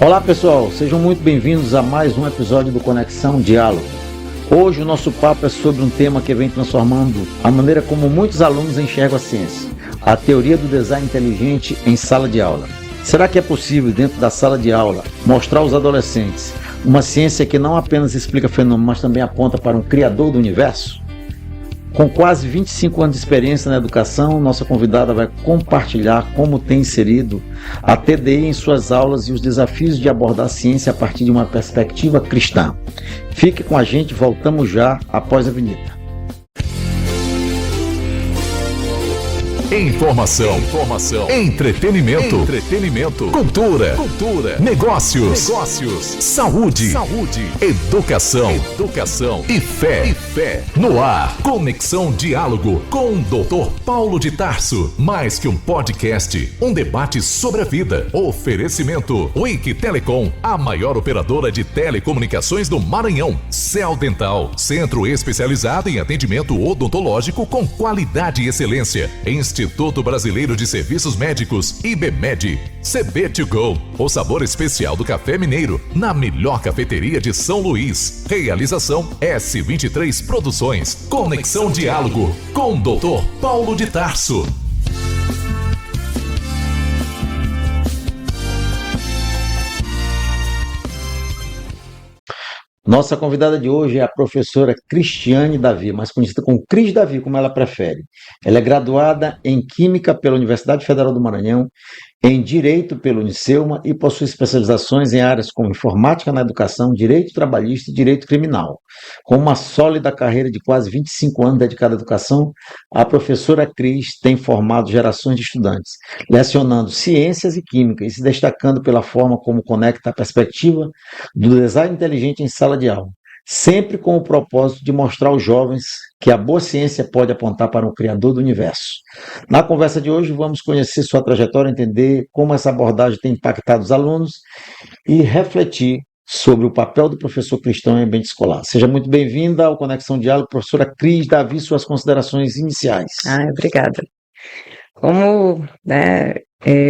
Olá pessoal, sejam muito bem-vindos a mais um episódio do Conexão Diálogo. Hoje o nosso papo é sobre um tema que vem transformando a maneira como muitos alunos enxergam a ciência, a teoria do design inteligente em sala de aula. Será que é possível, dentro da sala de aula, mostrar aos adolescentes uma ciência que não apenas explica fenômenos, mas também aponta para um criador do universo? Com quase 25 anos de experiência na educação, nossa convidada vai compartilhar como tem inserido a TDI em suas aulas e os desafios de abordar a ciência a partir de uma perspectiva cristã. Fique com a gente, voltamos já após a vinheta. Informação, entretenimento, cultura, negócios, saúde, educação e fé. No ar, Conexão Diálogo com o Dr. Paulo de Tarso. Mais que um podcast, um debate sobre a vida. Oferecimento Wiki Telecom, a maior operadora de telecomunicações do Maranhão. Cell Dental, centro especializado em atendimento odontológico com qualidade e excelência. Instituto Brasileiro de Serviços Médicos, IBMED. CB2Go, o sabor especial do café mineiro, na melhor cafeteria de São Luís. Realização S23 Produções. Conexão Diálogo com o Dr. Paulo de Tarso. Nossa convidada de hoje é a professora Cristiane Davi, mais conhecida como Cris Davi, como ela prefere. Ela é graduada em Química pela Universidade Federal do Maranhão, em Direito pelo Unicelma e possui especializações em áreas como Informática na Educação, Direito Trabalhista e Direito Criminal. Com uma sólida carreira de quase 25 anos dedicada à educação, a professora Cris tem formado gerações de estudantes, lecionando ciências e química e se destacando pela forma como conecta a perspectiva do design inteligente em sala de aula, sempre com o propósito de mostrar aos jovens que a boa ciência pode apontar para um criador do universo. Na conversa de hoje, vamos conhecer sua trajetória, entender como essa abordagem tem impactado os alunos e refletir sobre o papel do professor cristão em ambiente escolar. Seja muito bem-vinda ao Conexão Diálogo, professora Cris Davi, suas considerações iniciais. Obrigada. Como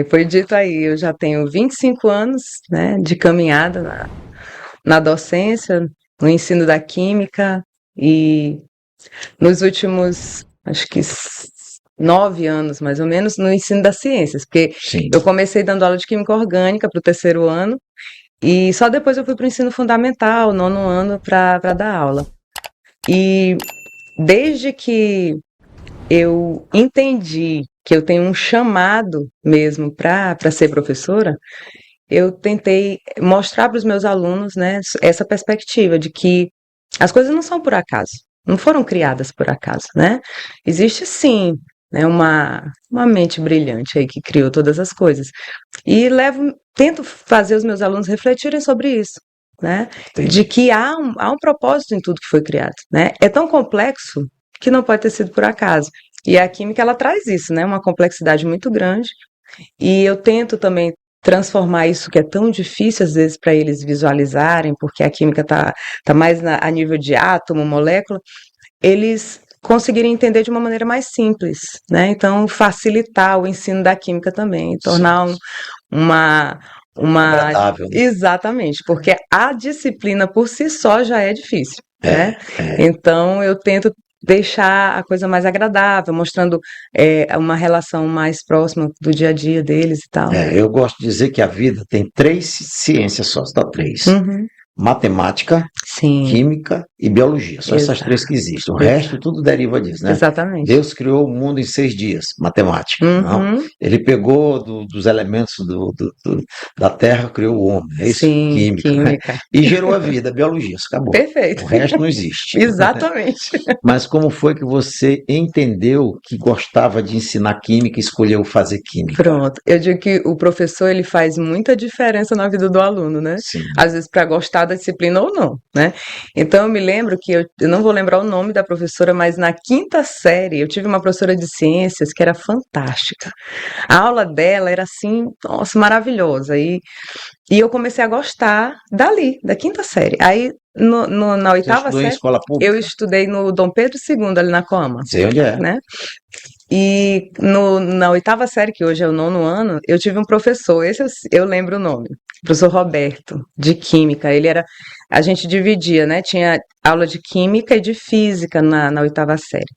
foi dito aí, eu já tenho 25 anos de caminhada na docência, no ensino da química, e nos últimos, acho que 9 anos, mais ou menos, no ensino das ciências, porque Sim. eu comecei dando aula de química orgânica para o 3º ano, e só depois eu fui para o ensino fundamental, 9º ano, para dar aula. E desde que eu entendi que eu tenho um chamado mesmo para ser professora, eu tentei mostrar para os meus alunos, essa perspectiva de que as coisas não são por acaso, não foram criadas por acaso, Existe sim, uma mente brilhante aí que criou todas as coisas. E tento fazer os meus alunos refletirem sobre isso, de que há um propósito em tudo que foi criado, É tão complexo que não pode ter sido por acaso. E a química, ela traz isso, uma complexidade muito grande. E eu tento também transformar isso que é tão difícil às vezes para eles visualizarem, porque a química tá mais a nível de átomo, molécula, eles conseguirem entender de uma maneira mais simples, Então, facilitar o ensino da química também, tornar uma agradável, né? Exatamente, porque a disciplina por si só já é difícil, Então, eu tento deixar a coisa mais agradável, mostrando uma relação mais próxima do dia a dia deles e tal. Eu gosto de dizer que a vida tem 3 ciências só, só 3. Uhum. Matemática, Sim. química e biologia. Só essas Exato. 3 que existem. O resto tudo deriva disso, Exatamente. Deus criou o mundo em 6 dias, matemática. Uhum. Não? Ele pegou dos elementos da terra, criou o homem. É isso? Sim, Química. E gerou a vida, biologia. Isso acabou. Perfeito. O resto não existe. Exatamente. Mas como foi que você entendeu que gostava de ensinar química e escolheu fazer química? Pronto. Eu digo que o professor, ele faz muita diferença na vida do aluno, Sim. Às vezes para gostar da disciplina ou não, Então eu me lembro que eu não vou lembrar o nome da professora, mas na 5ª série eu tive uma professora de ciências que era fantástica. A aula dela era assim, nossa, maravilhosa. E eu comecei a gostar dali, da 5ª série. Aí na 8ª Você estudou em série, escola pública? eu estudei no Dom Pedro II, ali na Coama. Sei onde é. E na oitava série, que hoje é o nono ano, eu tive um professor, esse eu lembro o nome, professor Roberto, de Química. A gente dividia, né? Tinha aula de Química e de Física na oitava série.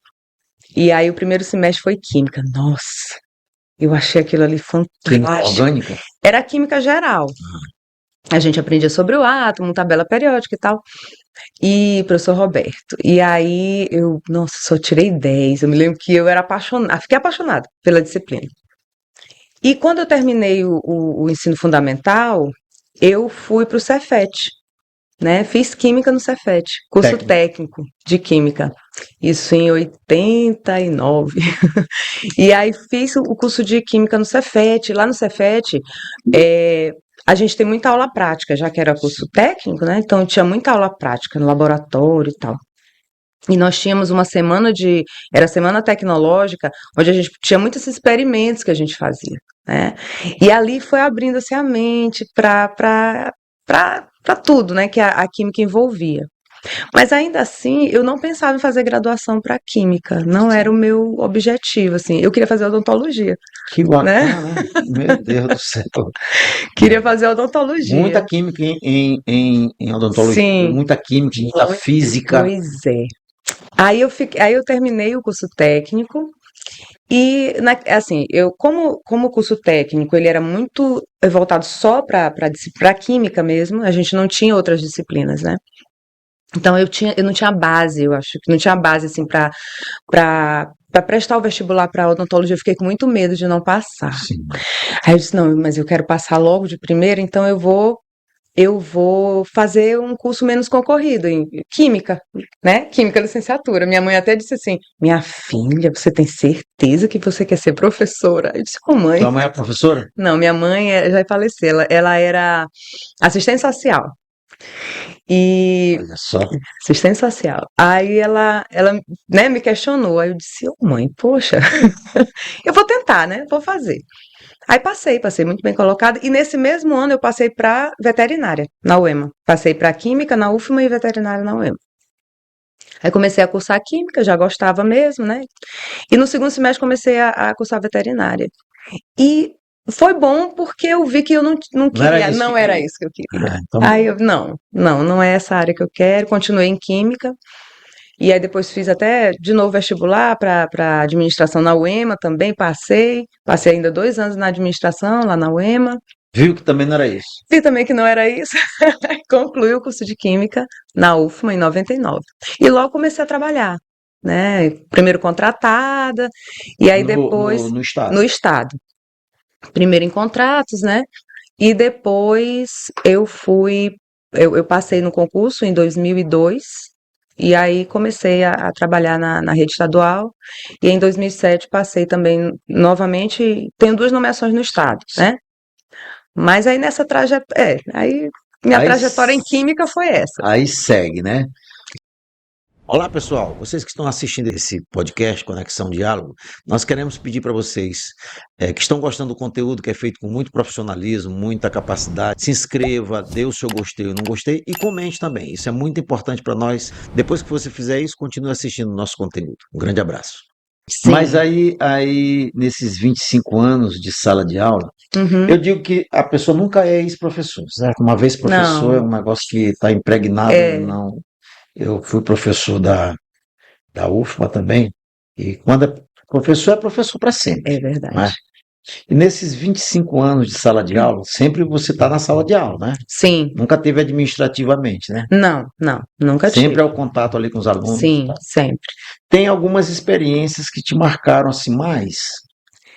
E aí o primeiro semestre foi Química. Nossa, eu achei aquilo ali Química fantástico. orgânica? Era Química geral. A gente aprendia sobre o átomo, tabela periódica e tal. E professor Roberto. E aí nossa, só tirei 10. Eu me lembro que eu era apaixonada, fiquei apaixonada pela disciplina. E quando eu terminei o ensino fundamental, eu fui para o Cefet, né? Fiz Química no Cefet, curso técnico de Química. Isso em 89. E aí fiz o curso de Química no Cefet. Lá no Cefet, a gente tem muita aula prática, já que era curso técnico, né? Então tinha muita aula prática no laboratório e tal. E nós tínhamos uma semana era semana tecnológica, onde a gente tinha muitos experimentos que a gente fazia, né? E ali foi abrindo-se a mente para tudo, né? Que a química envolvia. Mas ainda assim, eu não pensava em fazer graduação para química, não era o meu objetivo, assim. Eu queria fazer odontologia. Que bacana, né? Meu Deus do céu. Queria fazer odontologia. Muita química em odontologia, Sim. muita química, muita física. Pois é. Aí eu terminei o curso técnico e, assim, como o curso técnico ele era muito voltado só para química mesmo, a gente não tinha outras disciplinas, né? Então eu não tinha base, eu acho que não tinha base assim para prestar o vestibular para odontologia. Eu fiquei com muito medo de não passar. Sim. Aí eu disse, não, mas eu quero passar logo de primeira, então eu vou fazer um curso menos concorrido em química, né? Química licenciatura. Minha mãe até disse assim: minha filha, você tem certeza que você quer ser professora? Eu disse, mãe. Sua mãe é professora? Não, minha mãe já faleceu. Ela era assistente social. E olha só. assistente social. Aí ela né, me questionou. Aí eu disse, mãe, poxa, eu vou tentar, né? Vou fazer. Aí passei muito bem colocada. E nesse mesmo ano eu passei para veterinária, na UEMA. Passei para química na UFMA e veterinária na UEMA. Aí comecei a cursar química, já gostava mesmo, né? E no segundo semestre comecei a cursar veterinária. E foi bom porque eu vi que eu não queria, não era isso que eu queria. Então... Aí eu, não é essa área que eu quero. Continuei em química. E aí depois fiz até de novo vestibular para administração na UEMA também, passei ainda 2 anos na administração lá na UEMA. Viu que também não era isso? Vi também que não era isso. Concluí o curso de Química na UFMA em 99. E logo comecei a trabalhar, né? Primeiro contratada, e aí depois... No Estado? No Estado. Primeiro em contratos, né? E depois eu passei no concurso em 2002, e aí comecei a trabalhar na rede estadual, e em 2007 passei também novamente, tenho 2 nomeações no estado, né? Mas aí nessa trajetória, minha trajetória em química foi essa. Aí segue, né? Olá pessoal, vocês que estão assistindo esse podcast Conexão Diálogo, nós queremos pedir para vocês que estão gostando do conteúdo que é feito com muito profissionalismo, muita capacidade, se inscreva, dê o seu gostei ou não gostei e comente também, isso é muito importante para nós. Depois que você fizer isso, continue assistindo o nosso conteúdo. Um grande abraço. Sim. Mas aí nesses 25 anos de sala de aula, eu digo que a pessoa nunca é ex-professor, certo? Uma vez professor é um negócio que está impregnado, não... Eu fui professor da UFMA também, e quando é professor para sempre. É verdade. Né? E nesses 25 anos de sala de aula, sempre você está na sala de aula, né? Sim. Nunca teve administrativamente, né? Não, nunca tive. Sempre é o contato ali com os alunos. Sim, sempre. Tem algumas experiências que te marcaram assim mais?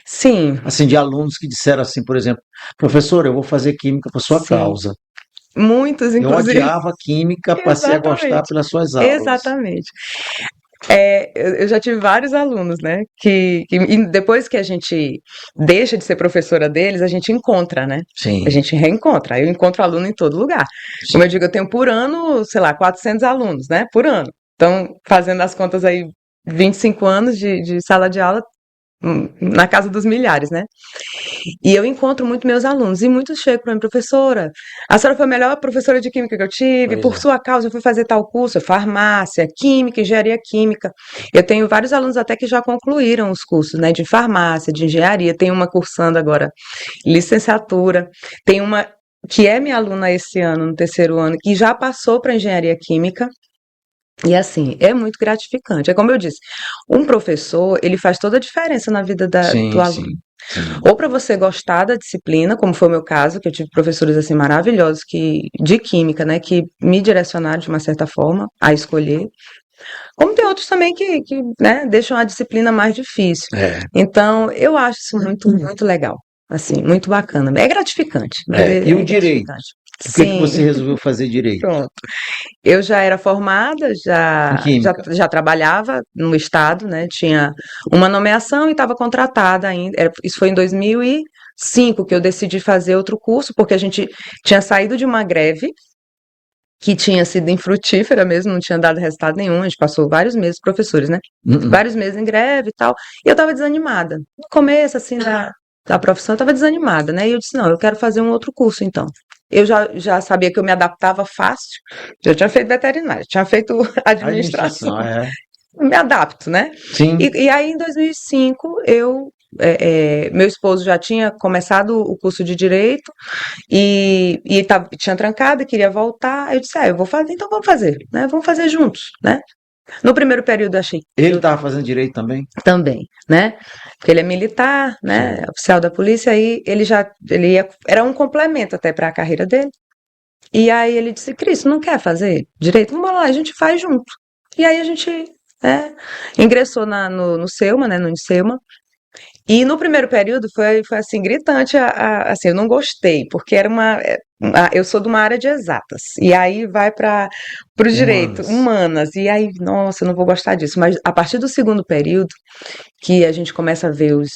Sim. Assim, de alunos que disseram assim, por exemplo, professor, eu vou fazer química por sua causa. Muitos, inclusive. Eu odiava química, passei a gostar pelas suas aulas. Exatamente. Eu já tive vários alunos, né, que depois que a gente deixa de ser professora deles, a gente encontra, né? Sim. A gente reencontra. Eu encontro aluno em todo lugar. Sim. Como eu digo, eu tenho por ano, sei lá, 400 alunos, né, por ano. Então, fazendo as contas aí, 25 anos de sala de aula, na casa dos milhares, né? E eu encontro muito meus alunos, e muitos chegam para mim, professora, a senhora foi a melhor professora de química que eu tive, Pois por é. sua causa eu fui fazer tal curso, farmácia, química, engenharia química. Eu tenho vários alunos até que já concluíram os cursos, né, de farmácia, de engenharia, tem uma cursando agora licenciatura, tem uma que é minha aluna esse ano, no terceiro ano, que já passou para engenharia química. E assim, é muito gratificante. É como eu disse, um professor, ele faz toda a diferença na vida do Sim, sim, aluno. sim. Ou para você gostar da disciplina, como foi o meu caso, que eu tive professores assim maravilhosos de química, né, que me direcionaram de uma certa forma a escolher. Como tem outros também que né, deixam a disciplina mais difícil. É, Então, eu acho isso muito, muito legal. Assim, muito bacana. É gratificante, mas é. E o é direito? gratificante. Por que Sim, você resolveu fazer direito? pronto. Eu já era formada, Em química. já trabalhava no estado, né? Tinha uma nomeação e estava contratada ainda. Isso foi em 2005 que eu decidi fazer outro curso, porque a gente tinha saído de uma greve que tinha sido infrutífera mesmo, não tinha dado resultado nenhum. A gente passou vários meses, professores, né? Uh-uh. Vários meses em greve e tal. E eu estava desanimada. No começo, assim, da profissão, eu estava desanimada, né? E eu disse, não, eu quero fazer um outro curso, então. Eu já sabia que eu me adaptava fácil, já tinha feito veterinária, tinha feito administração, Administração, é. me adapto, né? Sim. E aí, em 2005, meu esposo já tinha começado o curso de Direito tinha trancado e queria voltar. Eu disse, eu vou fazer, então vamos fazer, né? Vamos fazer juntos, né? No primeiro período eu achei Ele estava fazendo direito também? também, né? Porque ele é militar, né? Sim. Oficial da polícia, aí era um complemento até para a carreira dele. E aí ele disse, Cris, não quer fazer direito? Vamos lá, a gente faz junto. E aí a gente, né, ingressou no Selma, né? No Unicelma. E no primeiro período foi assim, gritante, assim, eu não gostei, porque eu sou de uma área de exatas, e aí vai para o direito, Humanas. humanas, e aí, nossa, eu não vou gostar disso, mas a partir do segundo período, que a gente começa a ver os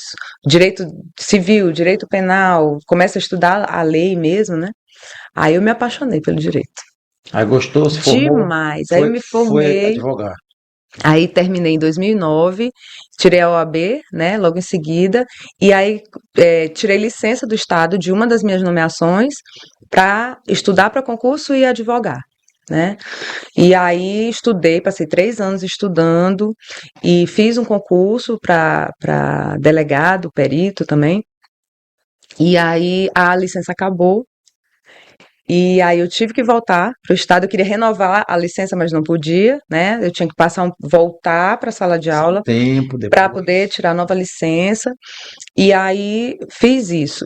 direito civil, direito penal, começa a estudar a lei mesmo, né, aí eu me apaixonei pelo direito, Aí gostou, se formou, demais, aí eu foi, me foi formei. advogar. Aí terminei em 2009, tirei a OAB, né, logo em seguida, e aí tirei licença do Estado de uma das minhas nomeações para estudar para concurso e advogar, né? E aí estudei, passei 3 anos estudando e fiz um concurso para delegado, perito também. E aí a licença acabou. E aí eu tive que voltar para o estado, eu queria renovar a licença, mas não podia, né? Eu tinha que voltar para a sala de Passar um aula tempo para poder depois. tirar nova licença. E aí fiz isso.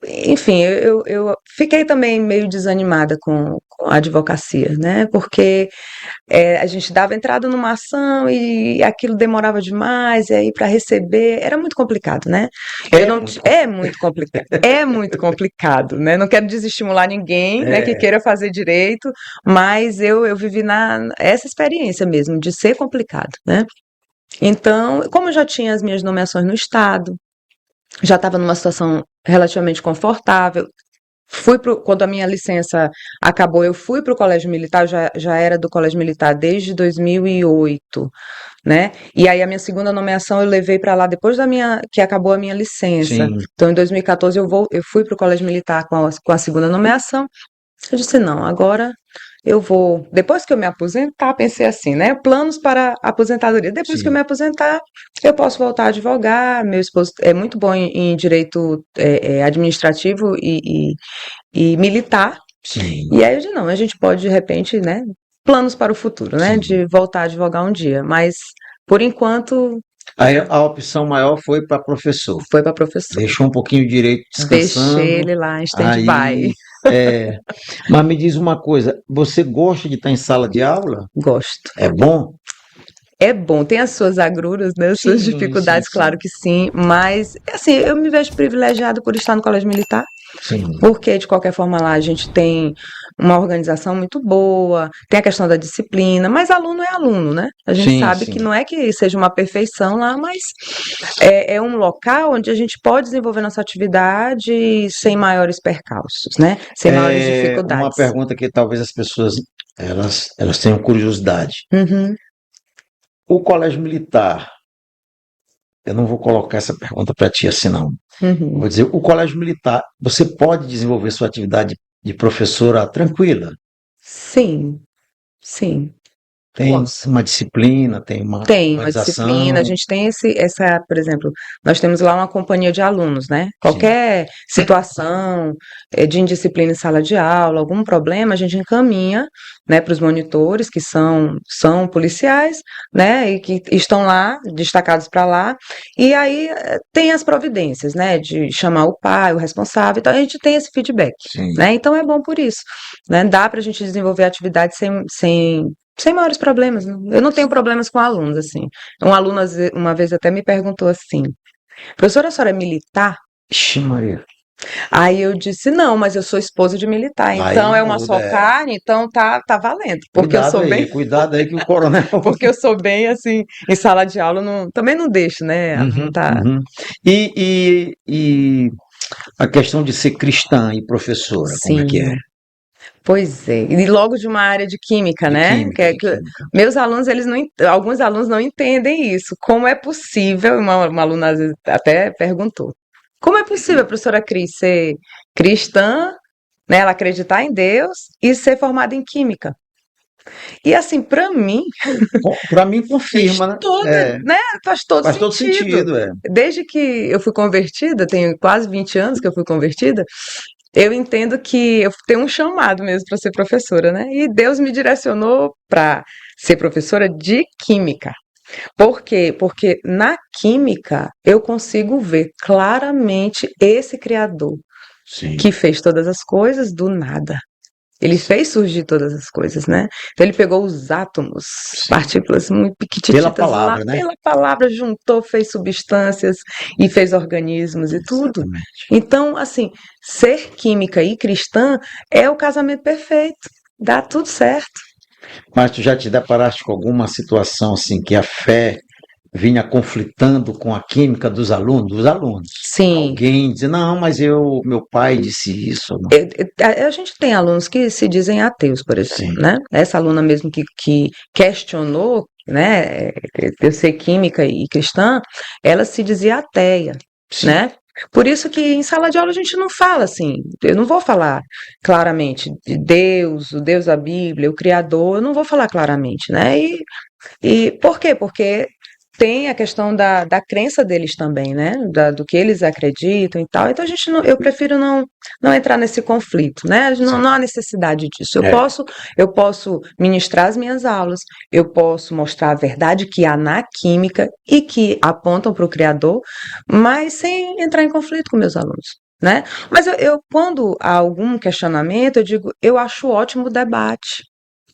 Enfim, eu fiquei também meio desanimada com a advocacia, né? Porque a gente dava entrada numa ação e aquilo demorava demais, e aí para receber era muito complicado, né? Eu É não, muito é muito complicado, né? Não quero desestimular ninguém, né, que é, queira fazer direito, mas eu vivi essa experiência mesmo de ser complicado, né? Então, como eu já tinha as minhas nomeações no estado, já estava numa situação relativamente confortável. Quando a minha licença acabou, eu fui para o Colégio Militar, já era do Colégio Militar desde 2008, né? E aí a minha segunda nomeação eu levei para lá depois que acabou a minha licença. sim. Então, em 2014 eu fui para o Colégio Militar com a segunda nomeação. Eu disse, não, agora eu vou. Depois que eu me aposentar, pensei assim, né? Planos para a aposentadoria. Depois que eu me Sim, aposentar, eu posso voltar a advogar. Meu esposo é muito bom em direito administrativo e militar. sim, E aí eu disse, não, a gente pode, de repente, né? Planos para o futuro, né? sim. De voltar a advogar um dia. Mas, por enquanto, Aí a opção maior foi para professor. foi para professor. Deixou um pouquinho o direito Deixei descansando. ele lá em stand-by. Aí, é, mas me diz uma coisa, você gosta de estar em sala de aula? Gosto. É bom? É bom, tem as suas agruras, né, as suas Sim, sim, dificuldades, claro sim. que sim, mas, assim, eu me vejo privilegiada por estar no Colégio Militar, Sim. porque, de qualquer forma, lá a gente tem uma organização muito boa, tem a questão da disciplina, mas aluno é aluno, né? A gente Sim, sabe que sim. não é que seja uma perfeição lá, mas é um local onde a gente pode desenvolver nossa atividade sem maiores percalços, né? Sem maiores É uma dificuldades. pergunta que talvez as pessoas elas tenham curiosidade. Uhum. O colégio militar eu não vou colocar essa pergunta para ti assim, não. Uhum. Vou dizer, o colégio militar, você pode desenvolver sua atividade de professora tranquila? Sim, sim, Tem posso. uma disciplina, tem uma Tem uma disciplina, a organização. gente tem por exemplo, nós temos lá uma companhia de alunos, né? Sim, Qualquer situação de indisciplina em sala de aula, algum problema, a gente encaminha, né, para os monitores, que são policiais, né, e que estão lá, destacados para lá, e aí tem as providências, né, de chamar o pai, o responsável, então a gente tem esse feedback, sim. né? Então é bom por isso, né? Dá para a gente desenvolver a atividade sem maiores problemas, né? Eu não tenho problemas com alunos, assim. Um aluno, uma vez, até me perguntou assim: professora, a senhora é militar? Ixi, Maria. Aí eu disse: não, mas eu sou esposa de militar, Aí então é uma muda, só carne, então tá valendo. cuidado aí que o coronel. Porque eu sou bem, assim, em sala de aula, também não deixo, né? Não Uhum, tá. uhum. E a questão de ser cristã e professora, como é que é? Sim, pois é. E logo de uma área de química, De né? química, de Que química. meus alunos, alguns alunos não entendem isso. Como é possível, uma aluna às vezes até perguntou, como é possível a professora Cris ser cristã, né, ela acreditar em Deus e ser formada em química? E assim, para mim, Para mim, fez confirma, né? toda, É, né, faz todo faz todo sentido. sentido, é. Desde que eu fui convertida, tenho quase 20 anos que eu fui convertida, eu entendo que eu tenho um chamado mesmo para ser professora, né? E Deus me direcionou para ser professora de química. Por quê? Porque na química eu consigo ver claramente esse criador que Sim, fez todas as coisas do nada. Ele fez surgir todas as coisas, né? Então ele pegou os átomos, sim. partículas muito Pela pequitititas lá, palavra, né? pela palavra juntou, fez substâncias e fez organismos e tudo. Exatamente. Então, assim, ser química e cristã é o casamento perfeito. Dá tudo certo. Mas tu já te deparaste com alguma situação assim que a fé vinha conflitando com a química dos alunos? Dos alunos. Sim, Alguém diz, não, mas meu pai disse isso. Não. a gente tem alunos que se dizem ateus, por exemplo, Sim, né? Essa aluna mesmo que questionou, né, eu ser química e cristã, ela se dizia ateia, sim. né? Por isso que em sala de aula a gente não fala assim, eu não vou falar claramente de Deus, o Deus da Bíblia, o Criador, eu não vou falar claramente, né? E por quê? Porque tem a questão da crença deles também, né? Do que eles acreditam e tal. Então a gente não, eu prefiro não entrar nesse conflito, né? Não há necessidade disso. É, Eu posso ministrar as minhas aulas, eu posso mostrar a verdade que há na química e que apontam para o Criador, mas sem entrar em conflito com meus alunos. Né? Mas quando há algum questionamento, eu digo, eu acho ótimo o debate.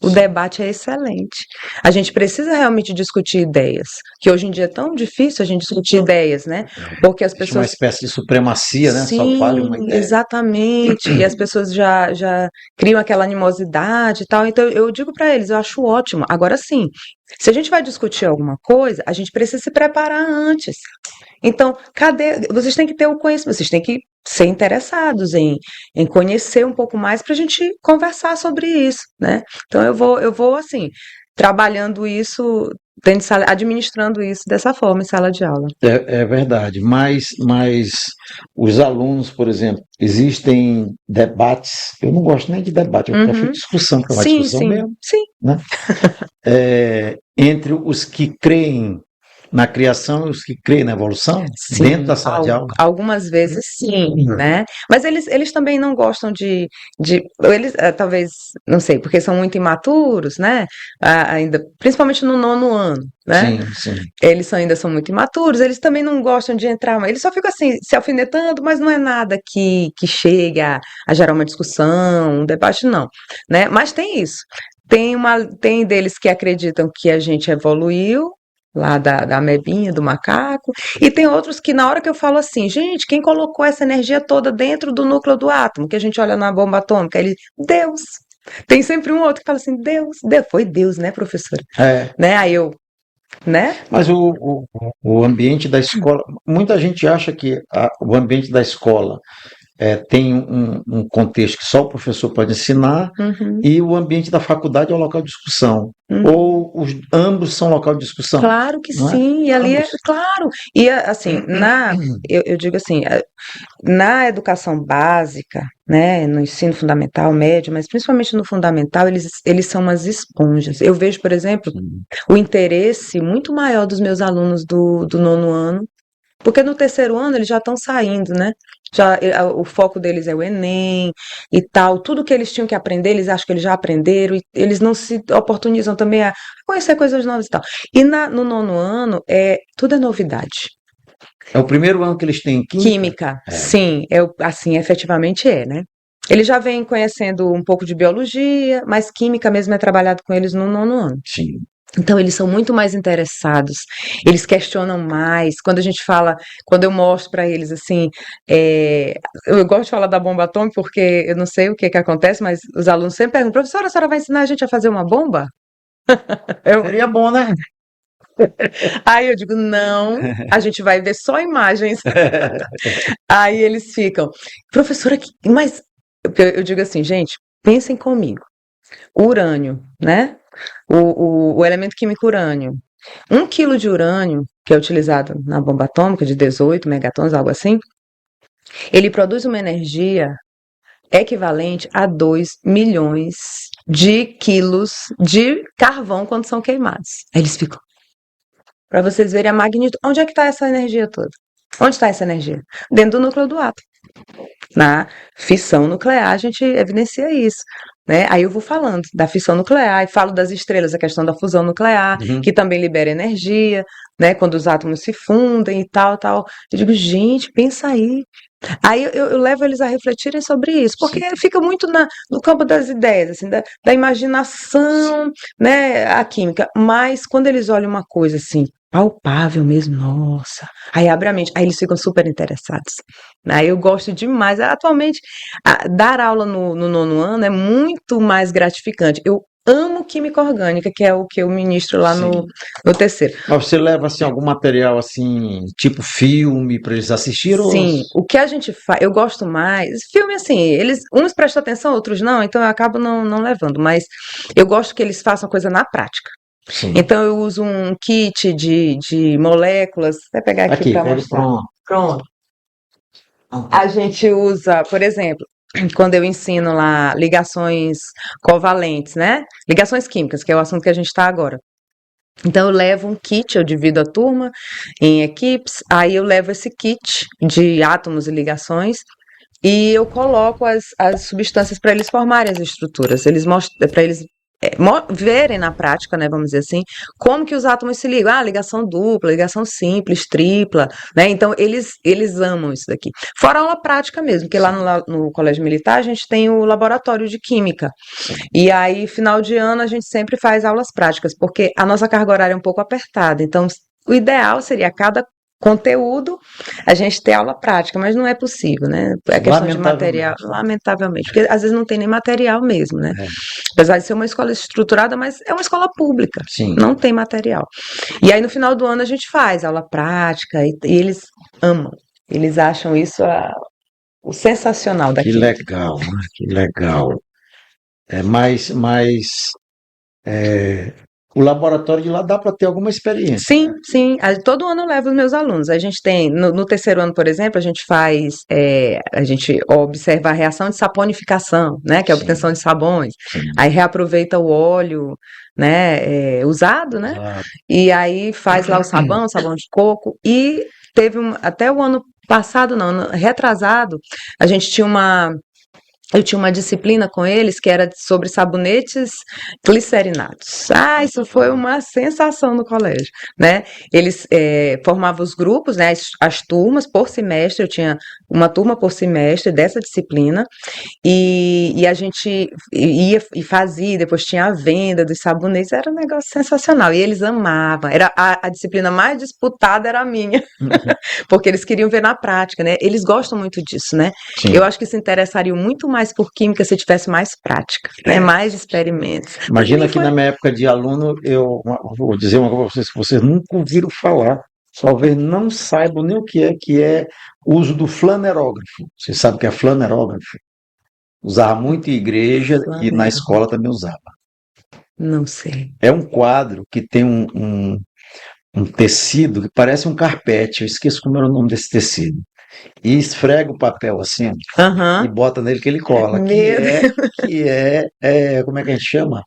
O sim. debate é excelente. A gente precisa realmente discutir ideias, que hoje em dia é tão difícil a gente discutir ideias, né? Porque as Existe uma pessoas. espécie de supremacia, né? Só vale uma Sim, ideia. exatamente. E as pessoas já criam aquela animosidade e tal. Então eu digo para eles, eu acho ótimo. Agora sim, se a gente vai discutir alguma coisa, a gente precisa se preparar antes. Então, cadê? Vocês têm que ter o conhecimento, vocês têm que ser interessados em conhecer um pouco mais para a gente conversar sobre isso, né? Então eu vou assim, trabalhando isso, administrando isso dessa forma em sala de aula. É verdade, mas os alunos, por exemplo, existem debates, eu não gosto nem de debate, eu prefiro Uhum. discussão, que é uma Sim, discussão sim, mesmo, sim. né? Entre os que creem na criação e os que creem na evolução, dentro Sim, da sala de aula. algumas vezes sim, né? Mas eles também não gostam eles talvez, não sei, porque são muito imaturos, né? Ainda, principalmente no nono ano, né? Sim, sim. Eles ainda são muito imaturos, eles também não gostam de entrar, eles só ficam assim, se alfinetando, mas não é nada que chegue a gerar uma discussão, um debate, não, né? Mas tem isso. Tem deles que acreditam que a gente evoluiu, lá da amebinha, do macaco, e tem outros que na hora que eu falo assim, gente, quem colocou essa energia toda dentro do núcleo do átomo, que a gente olha na bomba atômica, ele, Deus. Tem sempre um outro que fala assim, Deus, foi Deus, né, professora? É, Né? Aí eu, né? mas o ambiente da escola, muita gente acha que o ambiente da escola tem um contexto que só o professor pode ensinar, Uhum, e o ambiente da faculdade é o local de discussão. uhum. Ou ambos são local de discussão, Claro que não é? sim, e ali é Ambos. claro. E assim, eu digo assim, na educação básica, né, no ensino fundamental, médio, mas principalmente no fundamental, eles são umas esponjas. Eu vejo, por exemplo, Sim. o interesse muito maior dos meus alunos do nono ano, porque no terceiro ano eles já estão saindo, né? O foco deles é o Enem e tal. Tudo que eles tinham que aprender, eles acham que eles já aprenderam, e eles não se oportunizam também a conhecer coisas novas e tal. E no nono ano, tudo é novidade. É o primeiro ano que eles têm química? Química, É, sim, assim, efetivamente né? Eles já vêm conhecendo um pouco de biologia, mas química mesmo é trabalhado com eles no nono ano. sim. Então, eles são muito mais interessados, eles questionam mais. Quando eu mostro para eles, assim, eu gosto de falar da bomba atômica porque eu não sei o que acontece, mas os alunos sempre perguntam, professora, a senhora vai ensinar a gente a fazer uma bomba? Eu- Seria bom, né? Aí eu digo, não, a gente vai ver só imagens. Aí eles ficam, professora, mas eu digo assim, gente, pensem comigo. O urânio, né? O elemento químico urânio. 1 quilo de urânio, que é utilizado na bomba atômica, de 18 megatons, algo assim, ele produz uma energia equivalente a 2 milhões de quilos de carvão quando são queimados. Aí eles ficam, para vocês verem a magnitude, onde é que está essa energia toda? Onde está essa energia? Dentro do núcleo do átomo. Na fissão nuclear, a gente evidencia isso. Né? Aí eu vou falando da fissão nuclear e falo das estrelas, a questão da fusão nuclear, Uhum. que também libera energia, né? Quando os átomos se fundem e tal, tal. Eu digo, gente, pensa aí. Aí eu levo eles a refletirem sobre isso, porque Sim. fica muito no campo das ideias, assim, da imaginação, né, a química. Mas quando eles olham uma coisa assim, palpável mesmo, nossa, aí abre a mente, aí eles ficam super interessados. Aí eu gosto demais. Atualmente, dar aula no nono ano é muito mais gratificante. Eu amo química orgânica, que é o que eu ministro lá Sim. no terceiro. Mas você leva assim algum material assim, tipo filme para eles assistirem? Sim, o que a gente faz, eu gosto mais, filme assim, uns prestam atenção, outros não, então eu acabo não levando, mas eu gosto que eles façam coisa na prática. Sim. Então eu uso um kit de moléculas, vou pegar aqui Aqui, para pega mostrar. pronto. Pronto. A gente usa, por exemplo, quando eu ensino lá ligações covalentes, né? Ligações químicas, que é o assunto que a gente está agora. Então, eu levo um kit, eu divido a turma em equipes, aí eu levo esse kit de átomos e ligações e eu coloco as substâncias para eles formarem as estruturas, para eles verem na prática, né, vamos dizer assim, como que os átomos se ligam. Ligação dupla, ligação simples, tripla, né? Então, eles amam isso daqui. Fora a aula prática mesmo, porque lá no Colégio Militar a gente tem o laboratório de química. E aí, final de ano, a gente sempre faz aulas práticas, porque a nossa carga horária é um pouco apertada. Então, o ideal seria cada conteúdo a gente ter aula prática, mas não é possível, né? É questão de material, lamentavelmente, porque às vezes não tem nem material mesmo, né? É. Apesar de ser uma escola estruturada, mas é uma escola pública, Sim. não tem material. E aí, no final do ano, a gente faz aula prática e eles amam. Eles acham isso o sensacional Que daqui. legal, né? Que legal. Mas o laboratório de lá dá para ter alguma experiência. Sim, sim. Todo ano eu levo os meus alunos. A gente tem, no terceiro ano, por exemplo, a gente observa a reação de saponificação, né, que é a Sim. obtenção de sabões. Sim. Aí reaproveita o óleo, né, usado, né, Exato. e aí faz lá o sabão de coco. E teve até o ano passado, não, ano retrasado, eu tinha uma disciplina com eles que era sobre sabonetes glicerinados. Isso foi uma sensação no colégio, né? Eles formavam os grupos, né, as turmas por semestre, eu tinha uma turma por semestre dessa disciplina, e a gente ia e fazia, depois tinha a venda dos sabonetes, era um negócio sensacional, e eles amavam, era a disciplina mais disputada era a minha, porque eles queriam ver na prática, né? Eles gostam muito disso, né? Sim. Eu acho que se interessariam muito mais por química se tivesse mais prática, né? Mais experimentos. Imagina que na minha época de aluno, eu vou dizer uma coisa para vocês que vocês nunca ouviram falar. talvez não saibam nem o que é o uso do flanerógrafo. Você sabe o que é flanerógrafo? Usava muito em igreja e na Flanela. escola também usava. Não sei. É um quadro que tem um tecido que parece um carpete, eu esqueço como era o nome desse tecido. E esfrega o papel assim e Aham. bota nele que ele cola, Meu Deus. como é que a gente chama?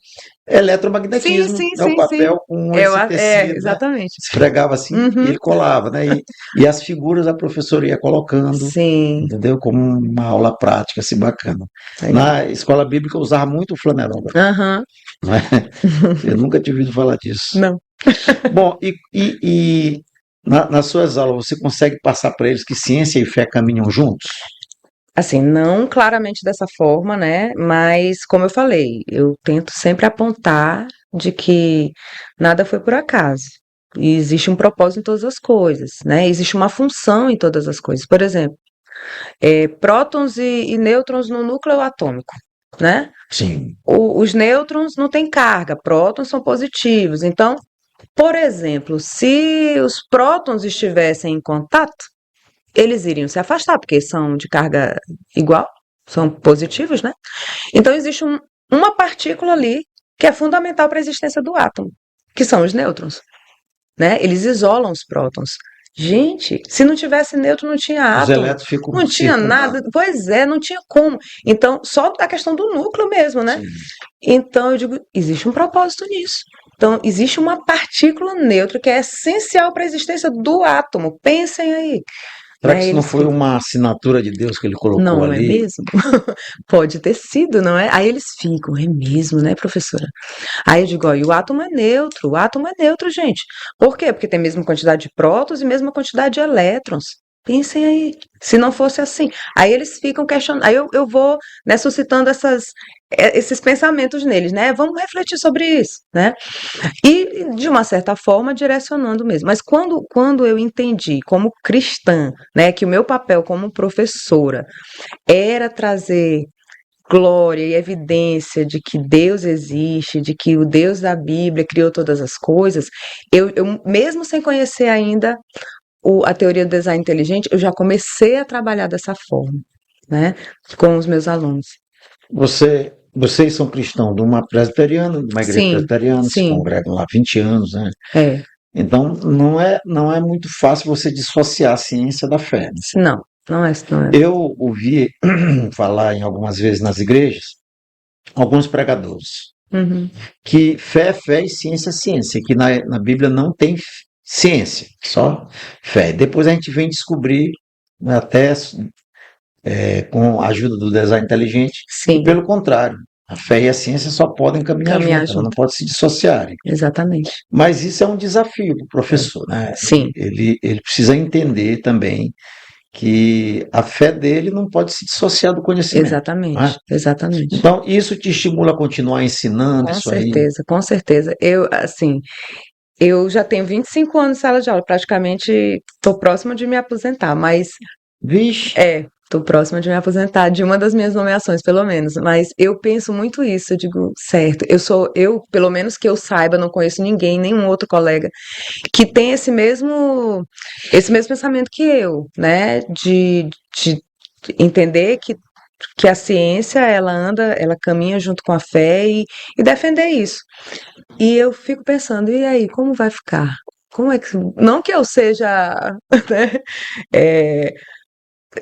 Sim, Eletromagnetismo, sim, é o sim, sim. papel com esse tecido, né? Exatamente. Esfregava assim e Uhum. ele colava, né? E as figuras a professora ia colocando, Sim, entendeu? Como uma aula prática, assim, bacana. legal. Na escola bíblica eu usava muito o flanerógrafo, Aham. né? Eu nunca tinha ouvido falar disso. Não. Bom, nas suas aulas você consegue passar para eles que ciência e fé caminham juntos? Assim, não claramente dessa forma, né? Mas, como eu falei, eu tento sempre apontar de que nada foi por acaso. E existe um propósito em todas as coisas, né? Existe uma função em todas as coisas. Por exemplo, prótons e nêutrons no núcleo atômico, né? Sim. Os nêutrons não têm carga, prótons são positivos. Então, por exemplo, se os prótons estivessem em contato, eles iriam se afastar, porque são de carga igual, são positivos, né? Então, existe uma partícula ali que é fundamental para a existência do átomo, que são os nêutrons, né? Eles isolam os prótons. Gente, se não tivesse nêutron, não tinha Os átomo, elétrons ficam não tinha circundando. nada. Pois é, não tinha como. Então, só a questão do núcleo mesmo, né? Sim. Então, eu digo, existe um propósito nisso. Então, existe uma partícula neutra que é essencial para a existência do átomo. Pensem aí. Será que Né? isso não Eles foi ficam, uma assinatura de Deus que ele colocou não é ali? mesmo? Pode ter sido, não é? Aí eles ficam, é mesmo, né, professora? Aí eu digo, ó, e o átomo é neutro, gente. Por quê? Porque tem a mesma quantidade de prótons e a mesma quantidade de elétrons. Pensem aí, se não fosse assim. Aí eles ficam questionando, aí eu vou, né, suscitando esses pensamentos neles, né? Vamos refletir sobre isso, né? E, de uma certa forma, direcionando mesmo. Mas quando eu entendi, como cristã, né, que o meu papel como professora era trazer glória e evidência de que Deus existe, de que o Deus da Bíblia criou todas as coisas, eu mesmo sem conhecer ainda a teoria do design inteligente, eu já comecei a trabalhar dessa forma, né, com os meus alunos. Vocês são cristãos de uma presbiteriana, de uma igreja Sim, presbiteriana, se sim, congregam lá há 20 anos, né? é. Então, não é muito fácil você dissociar a ciência da fé, né? Não, não é, não é. Eu ouvi falar em algumas vezes nas igrejas, alguns pregadores, Uhum, que fé é fé e ciência é ciência, que na Bíblia não tem ciência, só fé. Depois a gente vem descobrir, né, até com a ajuda do design inteligente, que sim, pelo contrário, a fé e a ciência só podem caminhar caminhar juntas, elas não junto, podem se dissociarem. exatamente. Mas isso é um desafio para o É. professor, né? Sim, Ele precisa entender também que a fé dele não pode se dissociar do conhecimento, não exatamente, é? exatamente. Então, isso te estimula a continuar ensinando Com isso aí? certeza, com certeza. Eu, assim, eu já tenho 25 anos de sala de aula, praticamente estou próxima de me aposentar, mas Vixe, estou próxima de me aposentar, de uma das minhas nomeações, pelo menos. Mas eu penso muito isso, eu digo, certo, pelo menos que eu saiba, não conheço ninguém, nenhum outro colega, que tem esse mesmo pensamento que eu, né? De entender que a ciência, ela caminha junto com a fé e defender isso. E eu fico pensando, e aí, como vai ficar? Como é que. Não que eu seja, né, é,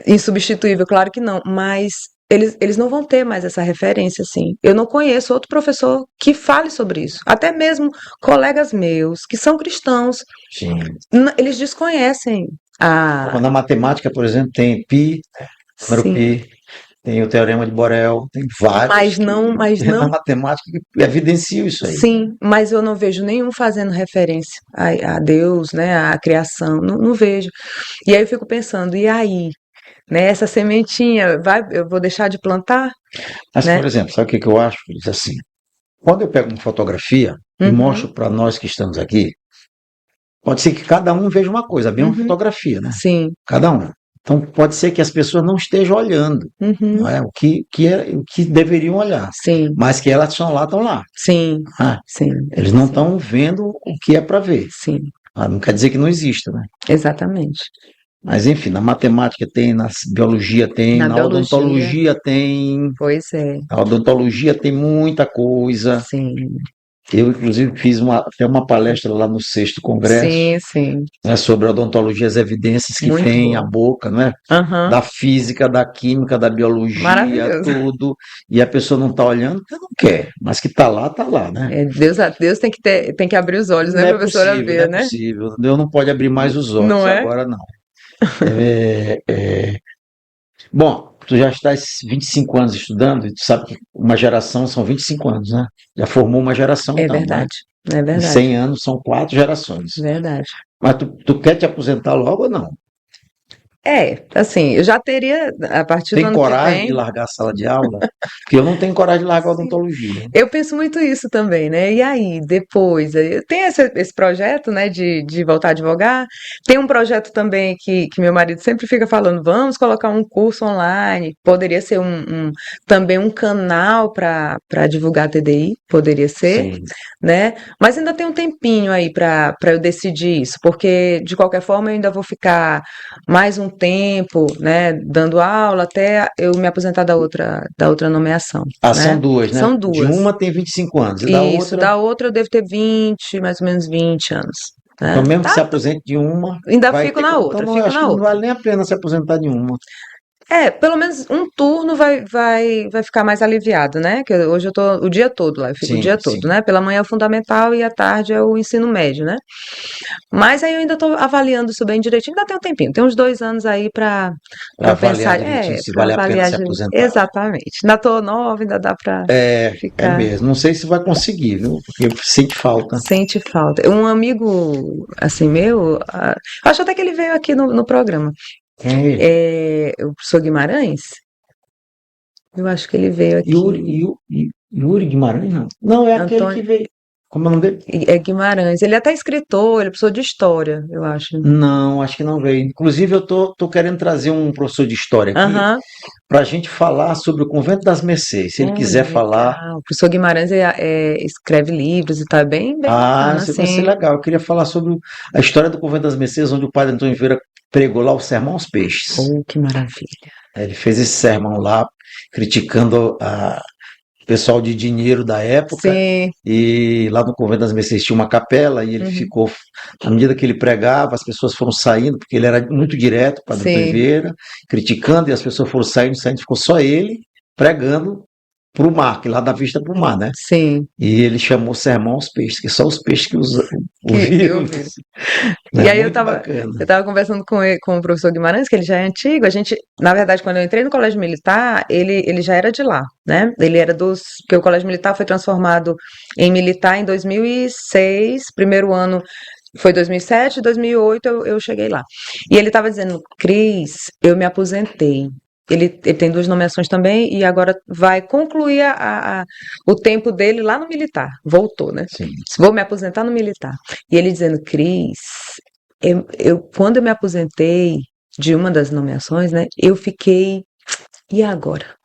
insubstituível, claro que não, mas eles não vão ter mais essa referência, assim. Eu não conheço outro professor que fale sobre isso. Até mesmo colegas meus, que são cristãos, sim. eles desconhecem a. Na matemática, por exemplo, tem pi, número Sim, pi, tem o teorema de Borel, tem mas vários não, mas que na não. matemática que evidenciam isso aí. Sim, mas eu não vejo nenhum fazendo referência a Deus, né, à criação, não, não vejo. E aí eu fico pensando, e aí, né, essa sementinha, eu vou deixar de plantar, Mas, por né? exemplo, sabe o que eu acho? Diz assim, quando eu pego uma fotografia e Uhum, mostro para nós que estamos aqui, pode ser que cada um veja uma coisa, a mesma uhum, fotografia, né? sim, Cada um. Então pode ser que as pessoas não estejam olhando, não uhum, é? O que deveriam olhar, sim, mas que elas estão lá, estão lá. sim, Ah, sim, eles não sim, estão vendo o que é para ver. sim. Não quer dizer que não exista, né? Exatamente. Mas, enfim, na matemática tem, na biologia tem, Na na biologia, odontologia tem. pois é, A odontologia tem muita coisa. sim, Eu, inclusive, fiz até uma palestra lá no sexto congresso, sim, né, sobre a odontologia, as evidências que muito tem a boa. boca, né? Aham, Da física, da química, da biologia, maravilhoso. tudo. E a pessoa não está olhando porque não quer, mas que está lá, né? Deus tem que abrir os olhos, né, Não é professora, possível, não é ver, né? possível. Deus não pode abrir mais os olhos Não é? agora, não. É, é, Bom, tu já estás 25 anos estudando e tu sabe que uma geração são 25 anos, né? Já formou uma geração, É então, né? verdade, é Em verdade, 100 anos são 4 gerações. verdade. Mas tu quer te aposentar logo ou não? Assim, eu já teria, a partir do Tem ano que coragem de vem. largar a sala de aula? Porque eu não tenho coragem de largar a Sim. odontologia. Eu penso muito isso também, né? E aí, depois, eu tenho esse projeto, né, de voltar a advogar. Tem um projeto também que meu marido sempre fica falando, vamos colocar um curso online. Poderia ser também um canal para divulgar TDI, poderia ser, Sim. né? Mas ainda tem um tempinho aí para eu decidir isso, porque de qualquer forma eu ainda vou ficar mais um tempo, né, dando aula até eu me aposentar da outra nomeação, Ah, são né? duas, né? São De duas. uma tem 25 anos e da Isso, outra, da outra eu devo ter 20, mais ou menos 20 anos, então né? mesmo que Tá, se aposente de uma, ainda vai fico ter. na Então outra, não, eu fico acho que na não outra. vale nem a pena se aposentar de uma. Pelo menos um turno vai ficar mais aliviado, né? Que hoje eu tô o dia todo lá, eu fico o Sim, dia todo, sim. né? Pela manhã é o fundamental e à tarde é o ensino médio, né? Mas aí eu ainda tô avaliando isso bem direitinho, ainda tem um tempinho, tem uns 2 anos aí Para pra avaliar pensar, direitinho se pra vale a pena avaliar se direito. aposentar. Exatamente. Ainda tô nova, ainda dá pra É ficar. mesmo. Não sei se vai conseguir, viu? Porque sente falta. Sente falta. Um amigo, assim, meu, acho até que ele veio aqui no programa. Quem é ele? O professor Guimarães, eu acho que ele veio Yuri, aqui. Yuri Guimarães, não. Não, é aquele que Antônio, veio. Como é o nome dele? é Guimarães. Ele é até escritor, ele é professor de história, eu acho. Não, acho que não veio. Inclusive, eu tô querendo trazer um professor de história aqui Aham. para a gente falar sobre o Convento das Mercês. Se ele quiser falar, Legal. O professor Guimarães escreve livros e tá bem bacana, isso vai ser assim. legal. Eu queria falar sobre a história do Convento das Mercês, onde o padre Antônio Vieira pregou lá o Sermão aos Peixes. Oh, que maravilha. Ele fez esse sermão lá, criticando o pessoal de dinheiro da época. Sim. E lá no Convento das Mercês tinha uma capela e ele Uhum. ficou, à medida que ele pregava, as pessoas foram saindo, porque ele era muito direto, o Padre Antônio Sim. Vieira, criticando, e as pessoas foram saindo, ficou só ele pregando para o mar, que lá dá vista para o mar, né? Sim. E ele chamou sermão aos peixes, que só os peixes que Que ouviram, ouviram. né? E aí eu Muito tava, bacana. eu tava conversando com o professor Guimarães, que ele já é antigo. A gente, na verdade, quando eu entrei no Colégio Militar, ele já era de lá, né? Ele era porque o Colégio Militar foi transformado em militar em 2006, primeiro ano foi 2007, 2008 eu cheguei lá. E ele tava dizendo, Cris, eu me aposentei. Ele tem duas nomeações também e agora vai concluir o tempo dele lá no militar. Voltou, né? Sim. Vou me aposentar no militar. E ele dizendo, Cris, quando eu me aposentei de uma das nomeações, né, eu fiquei, e agora?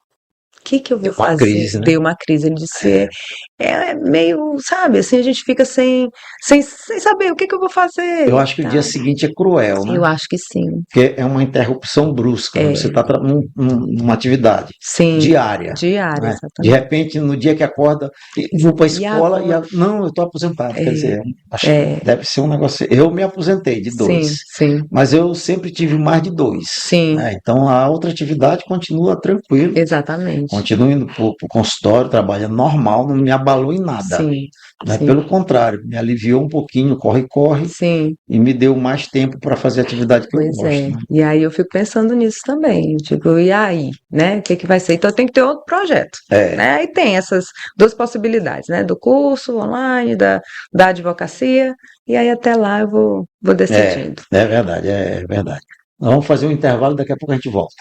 O que eu vou Deu uma fazer? crise, né? Deu uma crise. Ele disse, é meio, sabe, assim, a gente fica sem saber o que eu vou fazer Eu e acho que o dia tal. seguinte é cruel, né? Eu acho que sim. Porque é uma interrupção brusca, né? Você É, está numa atividade sim, diária, diária, né? De exatamente. repente, no dia que acorda, vou para a E escola agora? não, eu estou aposentado. Quer É, dizer, acho que é, deve ser um negócio. Eu me aposentei de sim, 2, sim, mas eu sempre tive mais de 2, sim, né? Então a outra atividade continua tranquilo, exatamente. continuo indo para o consultório, trabalhando normal, não me abalou em nada, Sim, né? sim, Pelo contrário, me aliviou um pouquinho, corre-corre, sim. e me deu mais tempo para fazer a atividade que eu Pois gosto, é. né? E aí eu fico pensando nisso também. Tipo, e aí, né? O que vai ser? Então tem que ter outro projeto, É, né? Aí tem essas duas possibilidades, né? Do curso online, da advocacia, e aí até lá eu vou decidindo. é verdade, é verdade. Nós vamos fazer um intervalo, daqui a pouco a gente volta.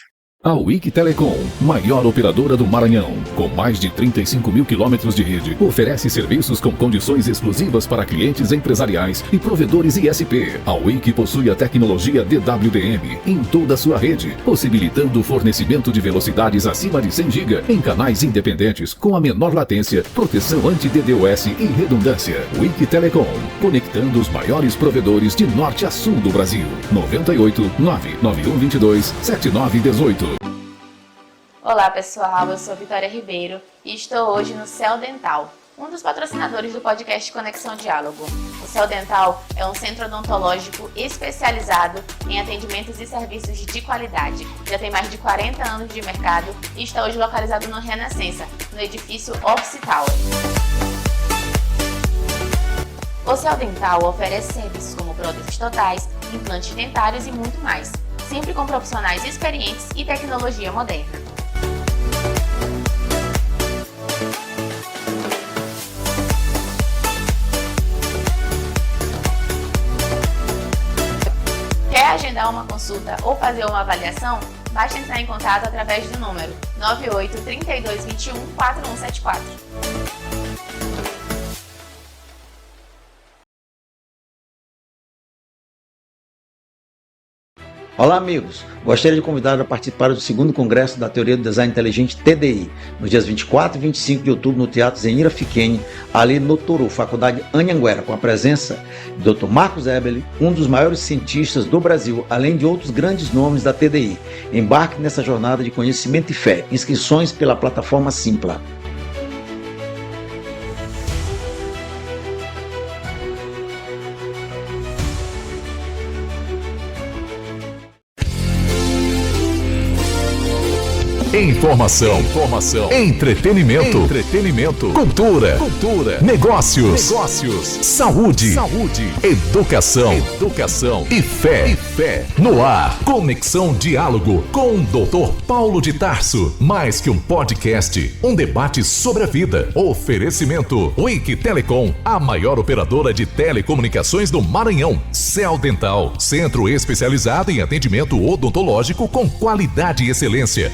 A Wiki Telecom, maior operadora do Maranhão, com mais de 35 mil quilômetros de rede, oferece serviços com condições exclusivas para clientes empresariais e provedores ISP. A Wiki possui a tecnologia DWDM em toda a sua rede, possibilitando o fornecimento de velocidades acima de 100 GB em canais independentes com a menor latência, proteção anti-DDoS e redundância. Wiki Telecom, conectando os maiores provedores de norte a sul do Brasil. 98 99122 7918. Olá pessoal, eu sou Vitória Ribeiro e estou hoje no Céu Dental, um dos patrocinadores do podcast Conexão Diálogo. O Céu Dental é um centro odontológico especializado em atendimentos e serviços de qualidade. Já tem mais de 40 anos de mercado e está hoje localizado no Renascença, no edifício Office Tower. O Céu Dental oferece serviços como próteses totais, implantes dentários e muito mais, sempre com profissionais experientes e tecnologia moderna. Quer agendar uma consulta ou fazer uma avaliação? Basta entrar em contato através do número 98 32 21 4174. Olá, amigos! Gostaria de convidar a participar do segundo congresso da Teoria do Design Inteligente TDI, nos dias 24 e 25 de outubro, no Teatro Zenira Fiquene, ali no Toru, Faculdade Anhanguera, com a presença do Dr. Marcos Eberlin, um dos maiores cientistas do Brasil, além de outros grandes nomes da TDI. Embarque nessa jornada de conhecimento e fé. Inscrições pela plataforma Simpla. Informação, entretenimento, cultura, negócios, saúde, educação e fé. No ar, Conexão Diálogo com o Dr. Paulo de Tarso. Mais que um podcast, um debate sobre a vida. Oferecimento Wiki Telecom, a maior operadora de telecomunicações do Maranhão. Céu Dental, centro especializado em atendimento odontológico com qualidade e excelência.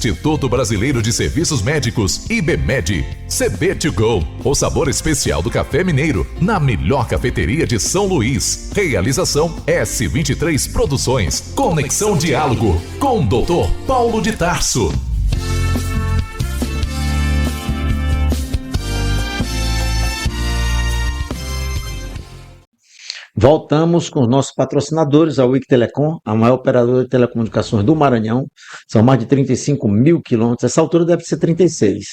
Instituto Brasileiro de Serviços Médicos, IBMED. CB2Go, o sabor especial do café mineiro, na melhor cafeteria de São Luís. Realização S23 Produções. Conexão Diálogo com o Dr. Paulo de Tarso. Voltamos com os nossos patrocinadores, a Wiki Telecom, a maior operadora de telecomunicações do Maranhão. São mais de 35 mil quilômetros, essa altura deve ser 36,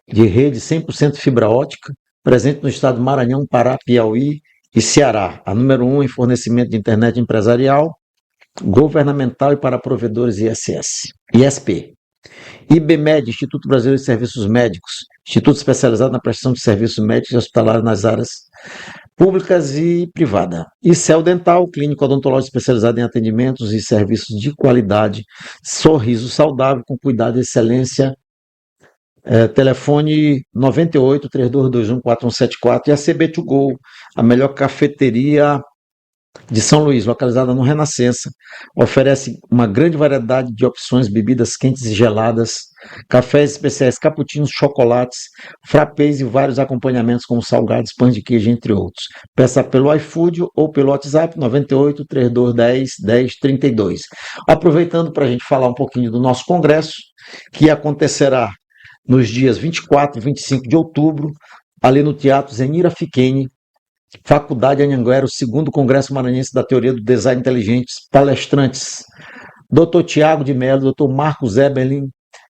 de rede 100% fibra ótica, presente no estado do Maranhão, Pará, Piauí e Ceará. A número 1 em fornecimento de internet empresarial, governamental e para provedores ISP. IBMED, Instituto Brasileiro de Serviços Médicos, instituto especializado na prestação de serviços médicos e hospitalares nas áreas públicas e privada. E Céu Dental, clínico odontológico especializado em atendimentos e serviços de qualidade, sorriso saudável com cuidado e excelência. Telefone 98 3221 4174 e a CB2Go, a melhor cafeteria de São Luís, localizada no Renascença, oferece uma grande variedade de opções, bebidas quentes e geladas, cafés especiais, cappuccinos, chocolates, frappés e vários acompanhamentos como salgados, pães de queijo, entre outros. Peça pelo iFood ou pelo WhatsApp 98 3210 1032. Aproveitando para a gente falar um pouquinho do nosso congresso, que acontecerá nos dias 24 e 25 de outubro, ali no Teatro Zenira Fiquene, Faculdade Anhanguera, o segundo Congresso Maranhense da Teoria do Design Inteligente. Palestrantes: Dr. Tiago de Mello, Dr. Marcos Eberlin,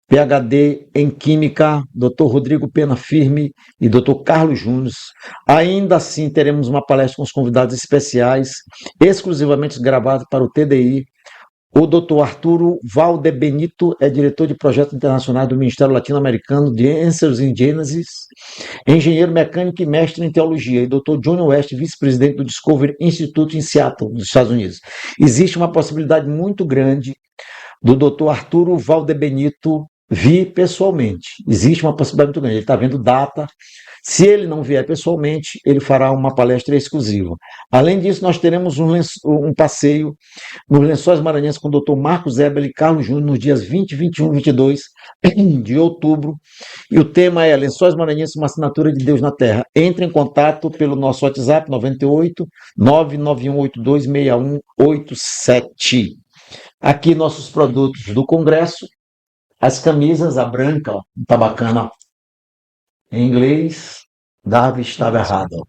PhD em Química, Dr. Rodrigo Pena Firme e Dr. Carlos Júnior. Ainda assim, teremos uma palestra com os convidados especiais, exclusivamente gravados para o TDI. O Dr. Arturo Valdebenito é diretor de projetos internacionais do Ministério Latino-Americano de Answers in Genesis, engenheiro mecânico e mestre em teologia, e Dr. Johnny West, vice-presidente do Discovery Institute em Seattle, nos Estados Unidos. Existe uma possibilidade muito grande do Dr. Arturo Valdebenito vir pessoalmente. Existe uma possibilidade muito grande. Ele está vendo data Se ele não vier pessoalmente, ele fará uma palestra exclusiva. Além disso, nós teremos um passeio nos Lençóis Maranhenses com o Dr. Marcos Eberle e Carlos Júnior nos dias 20, 21 e 22 de outubro. E o tema é Lençóis Maranhenses, uma assinatura de Deus na Terra. Entre em contato pelo nosso WhatsApp 98 99182 6187. Aqui nossos produtos do Congresso, as camisas, a branca, ó, tá bacana, ó. Em inglês, Darwin estava errado, ó.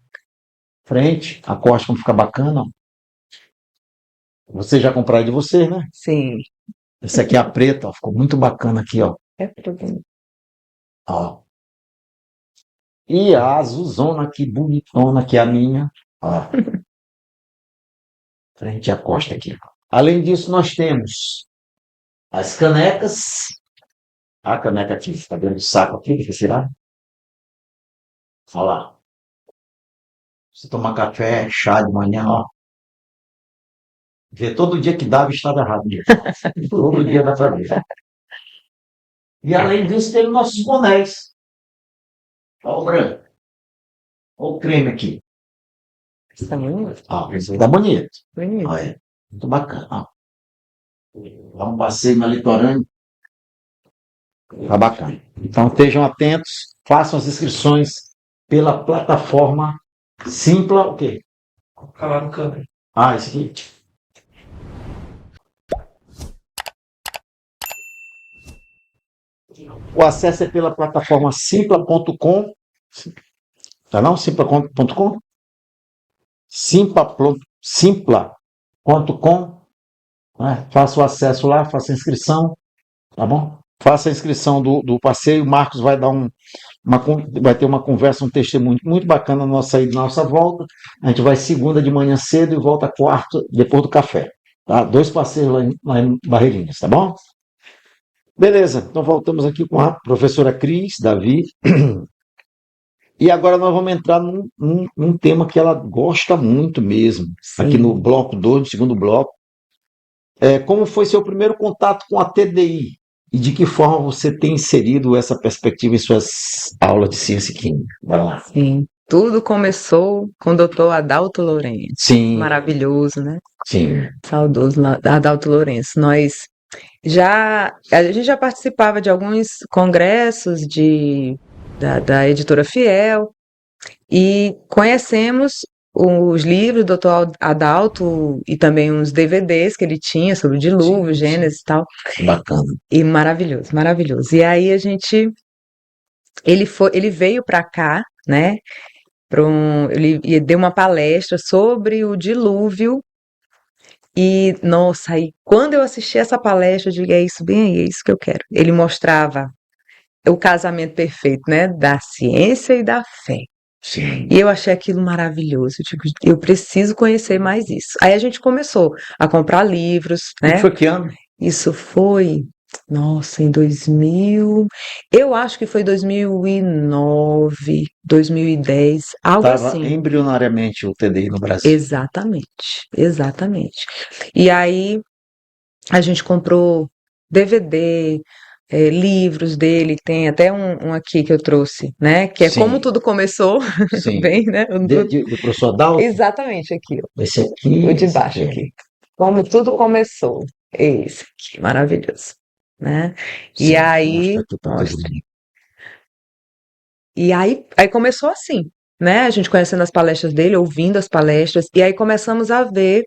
Frente, a costa como fica bacana, ó. Você já comprou de você, né? Sim. Essa aqui é a preta, ó, ficou muito bacana aqui, ó. É tudo. Ó. E a azulzona aqui, bonitona, que é a minha, ó. Frente à costa aqui. Além disso, nós temos as canecas. A caneca aqui, está dentro do saco aqui, que será? Olha lá. Você tomar café, chá de manhã, ó. Vê todo dia que dava estava errado mesmo. Todo dia dá para ver. E além disso, tem nossos bonés. Olha o branco. Olha o creme aqui. Está bonito. Ó, esse tá bonito. Bonito. Olha, muito bacana. Ó. Dá um passeio na litorânea. Tá bacana. Então estejam atentos, façam as inscrições pela plataforma Simpla, o quê? Calaram câmera. Ah, esse aqui. O acesso é pela plataforma simpla.com. Tá não? Simpla.com? Simpla.com. Né? Faça o acesso lá, faça a inscrição, tá bom? Faça a inscrição do passeio. O Marcos vai dar vai ter uma conversa, um testemunho muito bacana na nossa ida, na nossa volta. A gente vai segunda de manhã cedo e volta quarta, depois do café. Tá? 2 passeios lá em Barreirinhas, tá bom? Beleza, então voltamos aqui com a professora Cris, Davi. E agora nós vamos entrar num tema que ela gosta muito mesmo, Sim. aqui no bloco 2, no segundo bloco. Como foi seu primeiro contato com a TDI? E de que forma você tem inserido essa perspectiva em suas aulas de ciência e química? Bora lá. Sim. Tudo começou com o doutor Adalto Lourenço. Sim, Maravilhoso, né? sim. Saudoso Adalto Lourenço. A gente já participava de alguns congressos da editora Fiel e conhecemos os livros do Dr. Adalto e também uns DVDs que ele tinha sobre o dilúvio, Sim, Gênesis e tal. Bacana. E maravilhoso, maravilhoso. E aí ele veio para cá, né? Ele deu uma palestra sobre o dilúvio. E, nossa, aí quando eu assisti essa palestra, eu digo, é isso bem aí, é isso que eu quero. Ele mostrava o casamento perfeito, né? Da ciência e da fé. Sim. E eu achei aquilo maravilhoso. Eu digo, eu preciso conhecer mais isso. Aí a gente começou a comprar livros, né? Foi que ano? Isso foi, nossa, em 2000, eu acho que foi 2009, 2010, algo Estava assim. embrionariamente o TDI no Brasil. Exatamente, exatamente. E aí a gente comprou DVD, livros dele, tem até um aqui que eu trouxe, né? Que é Sim. Como Tudo Começou, Sim. bem, né? Do professor Adalto? Exatamente aqui, ó. Esse aqui. O de esse baixo aqui. Como Tudo Começou. Esse aqui, maravilhoso, né? Sim, E aí, mostra aqui pra todo mundo. e aí começou assim, né? A gente conhecendo as palestras dele, ouvindo as palestras, e aí começamos a ver,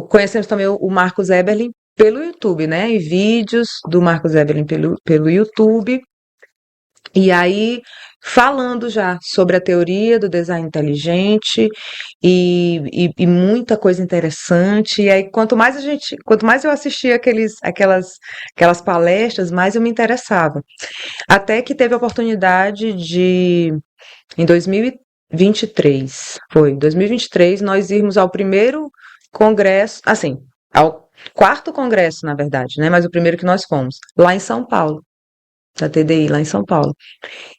conhecemos também o Marcos Eberle pelo YouTube, né? E vídeos do Marcos Eberle pelo YouTube. E aí, falando já sobre a teoria do design inteligente e muita coisa interessante. E aí, quanto mais eu assistia aquelas palestras, mais eu me interessava. Até que teve a oportunidade em 2023, foi, em 2023, nós irmos ao primeiro congresso, assim, ao quarto congresso, na verdade, né? Mas o primeiro que nós fomos, lá em São Paulo. da TDI lá em São Paulo.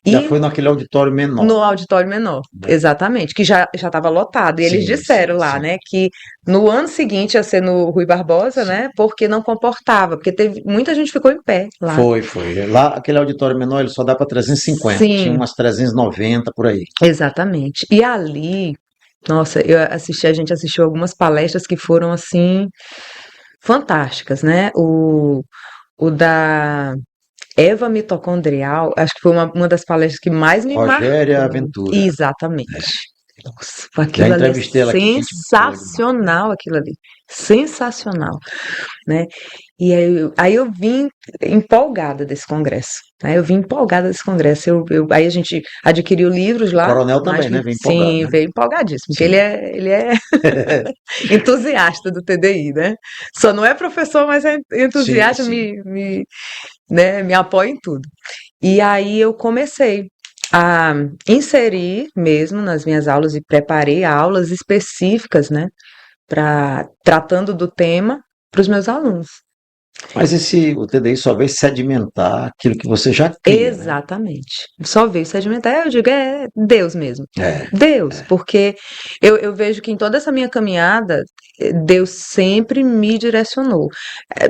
Já E foi naquele auditório menor. no auditório menor, exatamente, que já estava lotado. E eles Sim, disseram sim, lá, sim. né, que no ano seguinte ia ser no Rui Barbosa, Sim. né, porque não comportava, porque teve muita gente ficou em pé lá. Foi. Lá, aquele auditório menor, ele só dá para 350. Tinha Sim, umas 390 por aí. exatamente. E ali, nossa, a gente assistiu algumas palestras que foram assim fantásticas, né? O da Eva mitocondrial, acho que foi uma das palestras que mais me Rogéria marcou. Aventura. Exatamente. Nossa, Já aquilo ali é entrevistei ela aqui, gente boa demais. sensacional, aquilo ali. Sensacional, né? E aí eu vim empolgada desse congresso, né? Eu vim empolgada desse congresso. Aí a gente adquiriu livros O lá, coronel também, né? Vem empolgado, sim, né? veio empolgadíssimo, porque Sim. ele é entusiasta do TDI, né? Só não é professor, mas é Sim, entusiasta, sim. né, me apoia em tudo. E aí eu comecei a inserir mesmo nas minhas aulas e preparei aulas específicas, né, para tratando do tema para os meus alunos. Mas o TDI só veio sedimentar aquilo que você já cria, né? Exatamente. Só veio sedimentar, eu digo, é Deus mesmo. É. Deus, porque eu vejo que em toda essa minha caminhada, Deus sempre me direcionou.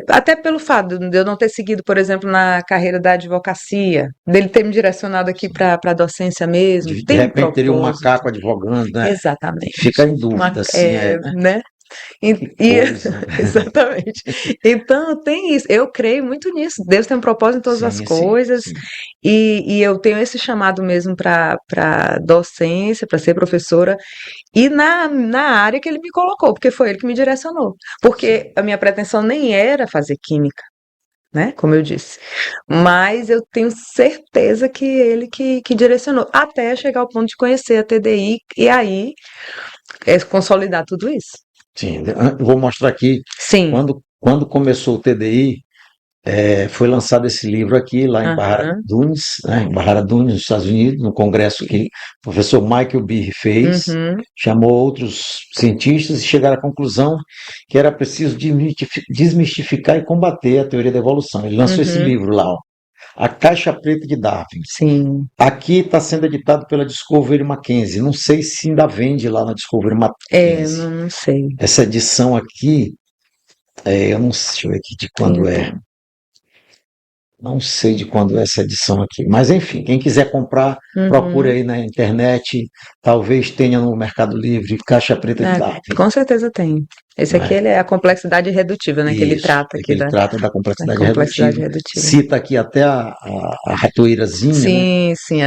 Até pelo fato de eu não ter seguido, por exemplo, na carreira da advocacia, dele ter me direcionado aqui para a docência mesmo, De tem um repente teria um propósito. macaco advogando, né? Exatamente. Fica em dúvida, assim, né? Né? Que coisa. Exatamente. Então, tem isso. Eu creio muito nisso. Deus tem um propósito em todas as Sim. coisas. E eu tenho esse chamado mesmo para docência, para ser professora, e na área que ele me colocou, porque foi ele que me direcionou. Porque a minha pretensão nem era fazer química, né? Como eu disse. Mas eu tenho certeza que ele que direcionou, até chegar ao ponto de conhecer a TDI e aí consolidar tudo isso. Sim. Eu vou mostrar aqui. Sim. Quando começou o TDI, foi lançado esse livro aqui, lá em Barra Aham. Dunes, né, em Barra Dunes, nos Estados Unidos, no congresso que o professor Michael Behe fez, Uhum. chamou outros cientistas e chegaram à conclusão que era preciso desmistificar e combater a teoria da evolução. Ele lançou esse Uhum. livro lá, ó, A Caixa Preta de Darwin. Sim. Aqui está sendo editado pela Discovery Mackenzie. Não sei se ainda vende lá na Discovery Mackenzie. Não sei. Essa edição aqui, eu não sei, deixa eu ver aqui de quando é. Então. Não sei de quando é essa edição aqui. Mas enfim, quem quiser comprar, procure Uhum. aí na internet. Talvez tenha no Mercado Livre Caixa Preta de Darwin. Com certeza tem. Esse aqui ele é a complexidade redutiva, né? Que ele trata aqui ele trata da da complexidade complexidade redutiva. redutiva. Cita aqui até a ratoeirazinha, né? Sim,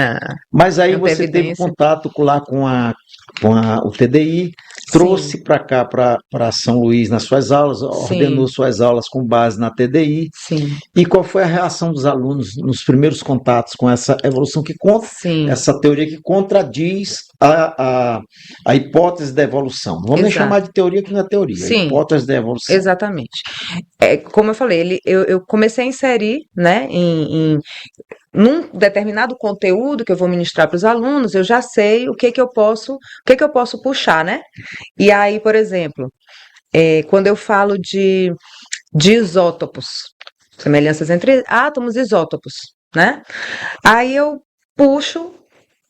Mas aí a você teve evidência. contato lá com o TDI, trouxe para cá, para São Luís, nas suas aulas, ordenou suas aulas com base na TDI. Sim, E qual foi a reação dos alunos nos primeiros contatos com essa evolução sim. essa teoria que contradiz a hipótese da evolução? Não vamos nem Exato. chamar de teoria, que não é teoria, a Sim, hipótese da evolução. exatamente. Como eu falei, eu comecei a inserir, né, num determinado conteúdo que eu vou ministrar para os alunos, eu já sei o que eu posso puxar, né? E aí, por exemplo, quando eu falo de isótopos, semelhanças entre átomos e isótopos, né? Aí eu puxo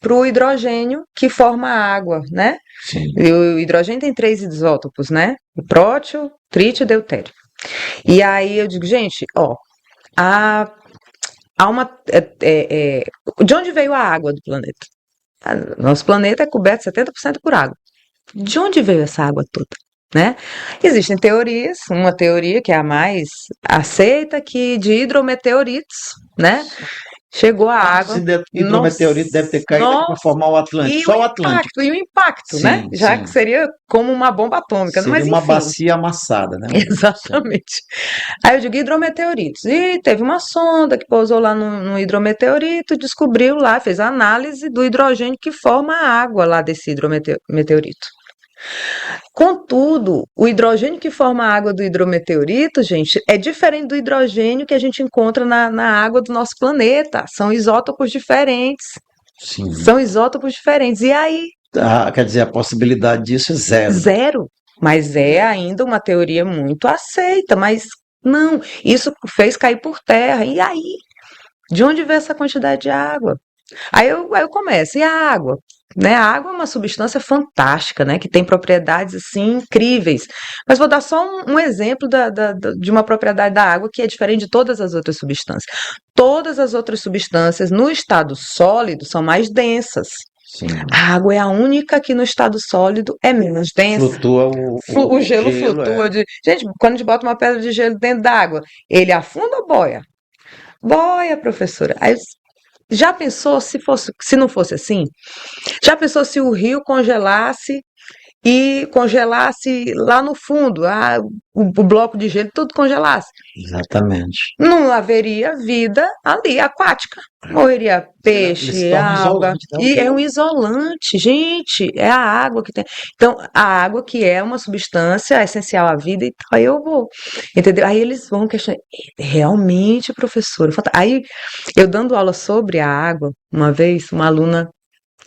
para o hidrogênio que forma a água, né? Sim. E o hidrogênio tem 3 isótopos, né? O prótio, trítio e deutério. E aí eu digo, gente, ó, há uma. De onde veio a água do planeta? Nosso planeta é coberto 70% por água. De onde veio essa água toda? Né? Existem teorias, uma teoria que é a mais aceita, que de hidrometeoritos, né? Chegou a água. Esse hidrometeorito deve ter caído para formar o Atlântico, só o Atlântico. E o impacto, Sim, né? Já sim. que seria como uma bomba atômica, Seria mas uma enfim. bacia amassada, né? Exatamente. Aí eu digo hidrometeoritos. E teve uma sonda que pousou lá no hidrometeorito, descobriu lá, fez a análise do hidrogênio que forma a água lá desse hidrometeorito. Contudo, o hidrogênio que forma a água do hidrometeorito, gente, é diferente do hidrogênio que a gente encontra na água do nosso planeta. São isótopos diferentes. Sim. São isótopos diferentes. E aí? Quer dizer, a possibilidade disso é zero. Zero. Mas é ainda uma teoria muito aceita. Mas não, isso fez cair por terra. E aí? De onde vem essa quantidade de água? Aí eu começo, e a água? Né? A água é uma substância fantástica, né? Que tem propriedades assim incríveis. Mas vou dar só um exemplo de uma propriedade da água que é diferente de todas as outras substâncias. Todas as outras substâncias no estado sólido são mais densas. Sim. A água é a única que no estado sólido é menos densa. Flutua O gelo flutua. Gente, quando a gente bota uma pedra de gelo dentro da água, ele afunda ou boia? Boia, professora. Aí, já pensou se não fosse assim? Já pensou se o rio congelasse e congelasse lá no fundo, o bloco de gelo tudo congelasse? Exatamente. Não haveria vida ali, aquática. Morreria Ele peixe, se torna água. isolante, né? E é um isolante, gente. É a água que tem. Então, a água que é uma substância essencial à vida, então aí eu vou. Entendeu? Aí eles vão questionar. Realmente, professora. Aí, eu dando aula sobre a água, uma vez, uma aluna,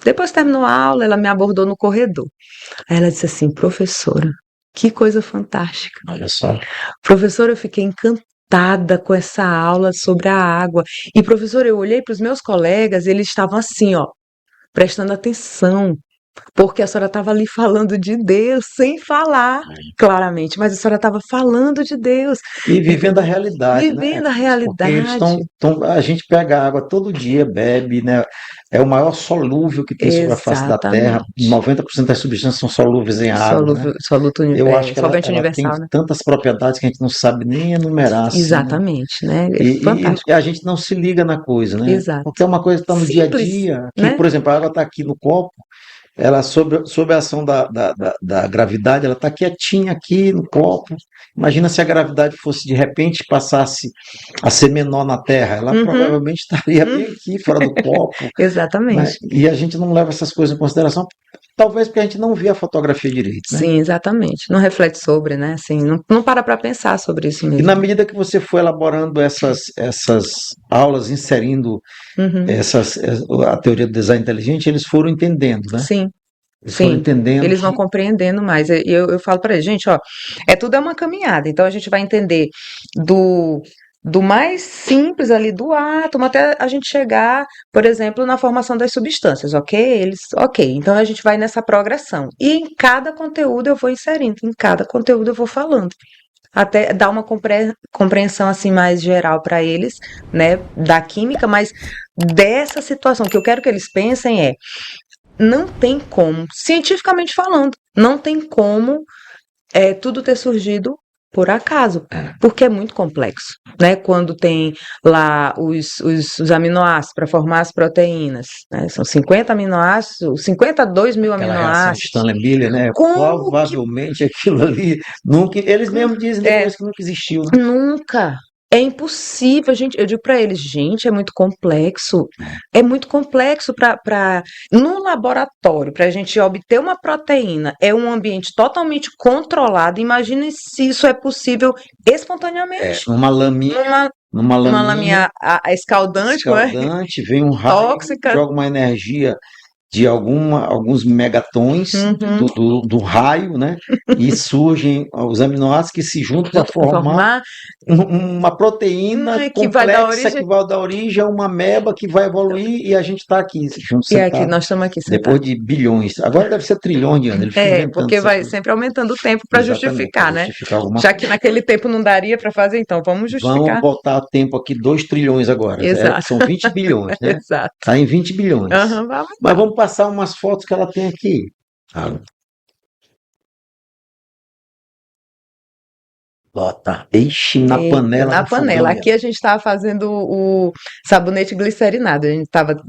depois que terminou a aula, ela me abordou no corredor. Aí ela disse assim, professora, que coisa fantástica. Olha só. Professora, eu fiquei encantada com essa aula sobre a água. E, professora, eu olhei para os meus colegas e eles estavam assim, ó, prestando atenção. Porque a senhora estava ali falando de Deus, sem falar claramente, mas a senhora estava falando de Deus. E vivendo a realidade, Vivendo né? a Porque eles realidade. a gente pega água todo dia, bebe, né? É o maior solúvel que tem sobre a face da Terra. Exatamente. 90% das substâncias são solúveis em água, né? Eu acho que Solvente ela tem universal, né? tantas propriedades que a gente não sabe nem enumerar, assim, né? Exatamente, né? É E fantástico. a gente não se liga na coisa, né? Exato. Porque é uma coisa que está no dia a Simples, dia, que, né? por exemplo, a água está aqui no copo, ela, sob a ação da gravidade, ela está quietinha aqui no copo. Imagina se a gravidade fosse, de repente, passasse a ser menor na Terra. Ela Uhum, provavelmente estaria bem aqui, fora do copo, né? exatamente. E a gente não leva essas coisas em consideração, talvez porque a gente não vê a fotografia direito, né? Sim, exatamente. Não reflete sobre, né? Assim, não para pensar sobre isso E mesmo. na medida que você foi elaborando essas aulas, inserindo Uhum. a teoria do design inteligente, eles foram entendendo, né? Sim, Eles foram sim. entendendo Eles vão que compreendendo mais. E eu falo para eles, gente, ó, tudo é uma caminhada. Então a gente vai entender do mais simples ali do átomo até a gente chegar, por exemplo, na formação das substâncias, ok? Ok. Então a gente vai nessa progressão. E em cada conteúdo eu vou inserindo, em cada conteúdo eu vou falando. Até dar uma compreensão assim mais geral para eles, né, da química, mas dessa situação que eu quero que eles pensem não tem como, cientificamente falando, não tem como tudo ter surgido por acaso, porque é muito complexo, né? Quando tem lá os aminoácidos para formar as proteínas, né? São 50 aminoácidos, 52 mil aquela reação de aminoácidos. Stanley-Miller, né? Como que Provavelmente aquilo ali nunca. Eles mesmos dizem depois que nunca existiu, né? nunca. É impossível, gente. Eu digo para eles, gente, é muito complexo. É muito complexo para no laboratório, para a gente obter uma proteína, é um ambiente totalmente controlado. Imagine se isso é possível espontaneamente. Numa laminha, Uma laminha escaldante, não é? escaldante, vem um raio, Tóxica. joga uma energia de alguns megatons Uhum. do raio, né? E surgem os aminoácidos que se juntam para formar uma proteína Que vai dar complexa origem. que vai dar origem a uma ameba que vai evoluir e a gente está aqui junto, E aqui, sentado, nós estamos aqui depois sentados. de bilhões. Agora deve ser trilhões de anos. Ele fica inventando Porque essa vai coisa. sempre aumentando o tempo para Exatamente, justificar, para né? justificar alguma Já coisa. que naquele tempo não daria para fazer, então vamos Vamos justificar. botar o tempo aqui 2 trilhões agora. Exato. São 20 bilhões, né? Exato. Está em 20 bilhões. Aham, vamos. Mas vamos passar umas fotos que ela tem aqui. Bota. Ixi, na panela Na do panela. fogão. Aqui a gente estava fazendo o sabonete glicerinado. A gente estava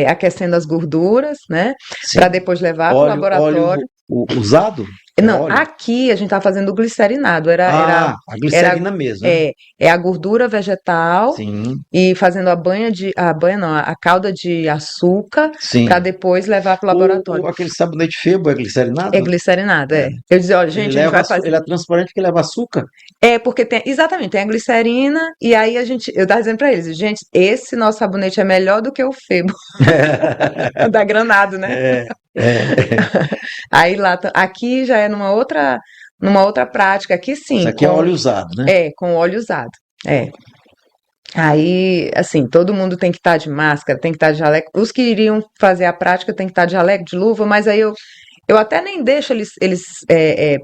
aquecendo as gorduras, né? Sim. Para depois levar para o laboratório. Usado? Não, óleo? aqui a gente estava fazendo o glicerinado. Era a glicerina mesmo, né? a gordura vegetal Sim, e fazendo a calda de açúcar sim. para depois levar para o laboratório. Aquele sabonete Febo é glicerinado? É glicerinado, Eu dizia, olha, gente, a gente vai fazer. Ele é transparente porque leva açúcar? Porque exatamente, tem a glicerina, e aí eu tava dizendo pra eles, gente, esse nosso sabonete é melhor do que o Febo, da Granado, né? Aí aqui já é numa outra prática, aqui sim. Isso aqui é óleo usado, né? Com óleo usado, Aí, assim, todo mundo tem que estar de máscara, tem que estar de jaleco. Os que iriam fazer a prática tem que estar de jaleco, de luva, mas aí eu até nem deixo eles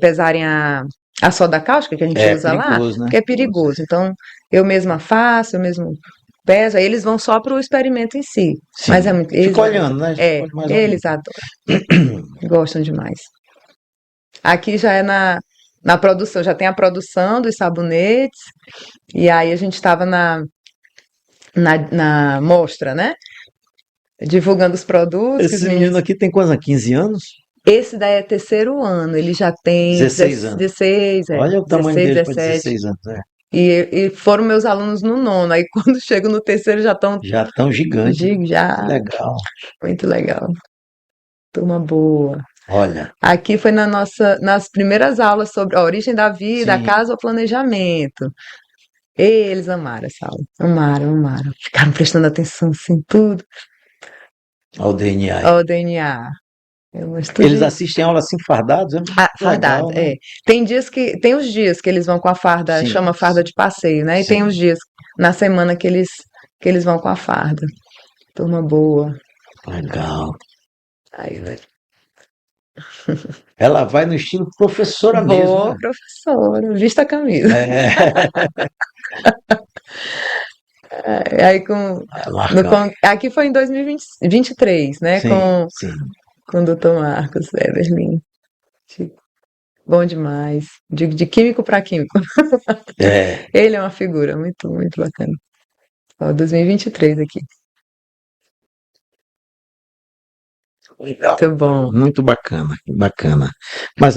pesarem a soda cáustica que a gente É usa lá, perigoso, né? porque é perigoso. Então, eu mesma faço, eu mesmo peso, aí eles vão só para o experimento em si. Mas é Sim. muito. Fica olhando, né? Fica mais olhando. Eles adoram, gostam demais. Aqui já é na produção, já tem a produção dos sabonetes, e aí a gente estava na mostra, né? Divulgando os produtos que os Esse menino meninos. aqui tem quantos anos? 15 anos? Esse daí é terceiro ano, ele já tem 16 anos. 16, Olha o tamanho 16, dele para 17. 16 anos. É. E foram meus alunos no nono. Aí quando chego no terceiro já estão Já tão gigante. já Que legal. muito legal. Turma boa. Olha, Aqui foi nas primeiras aulas sobre a origem da vida, a sim, casa, o planejamento. Eles amaram essa aula. Amaram, amaram. Ficaram prestando atenção assim, tudo. ao DNA. Ó, o DNA. Eu Eles estudei. assistem aula assim fardados, é muito Fardado, legal, né? é. Tem os dias que eles vão com a farda, Sim, chama farda de passeio, né? E tem sim, os dias na semana que eles vão com a farda. Turma boa. legal. Aí, Ela vai no estilo professora mesmo, boa, né? professora, vista a camisa. É, Aí com, marca. aqui foi em 2023, né? Sim, Com, sim. com o Dr. Marcos Everlin. Bom demais. De químico para químico. É, Ele é uma figura muito, muito bacana. Ó, 2023 aqui. legal. Muito bom. Muito bacana, bacana. Mas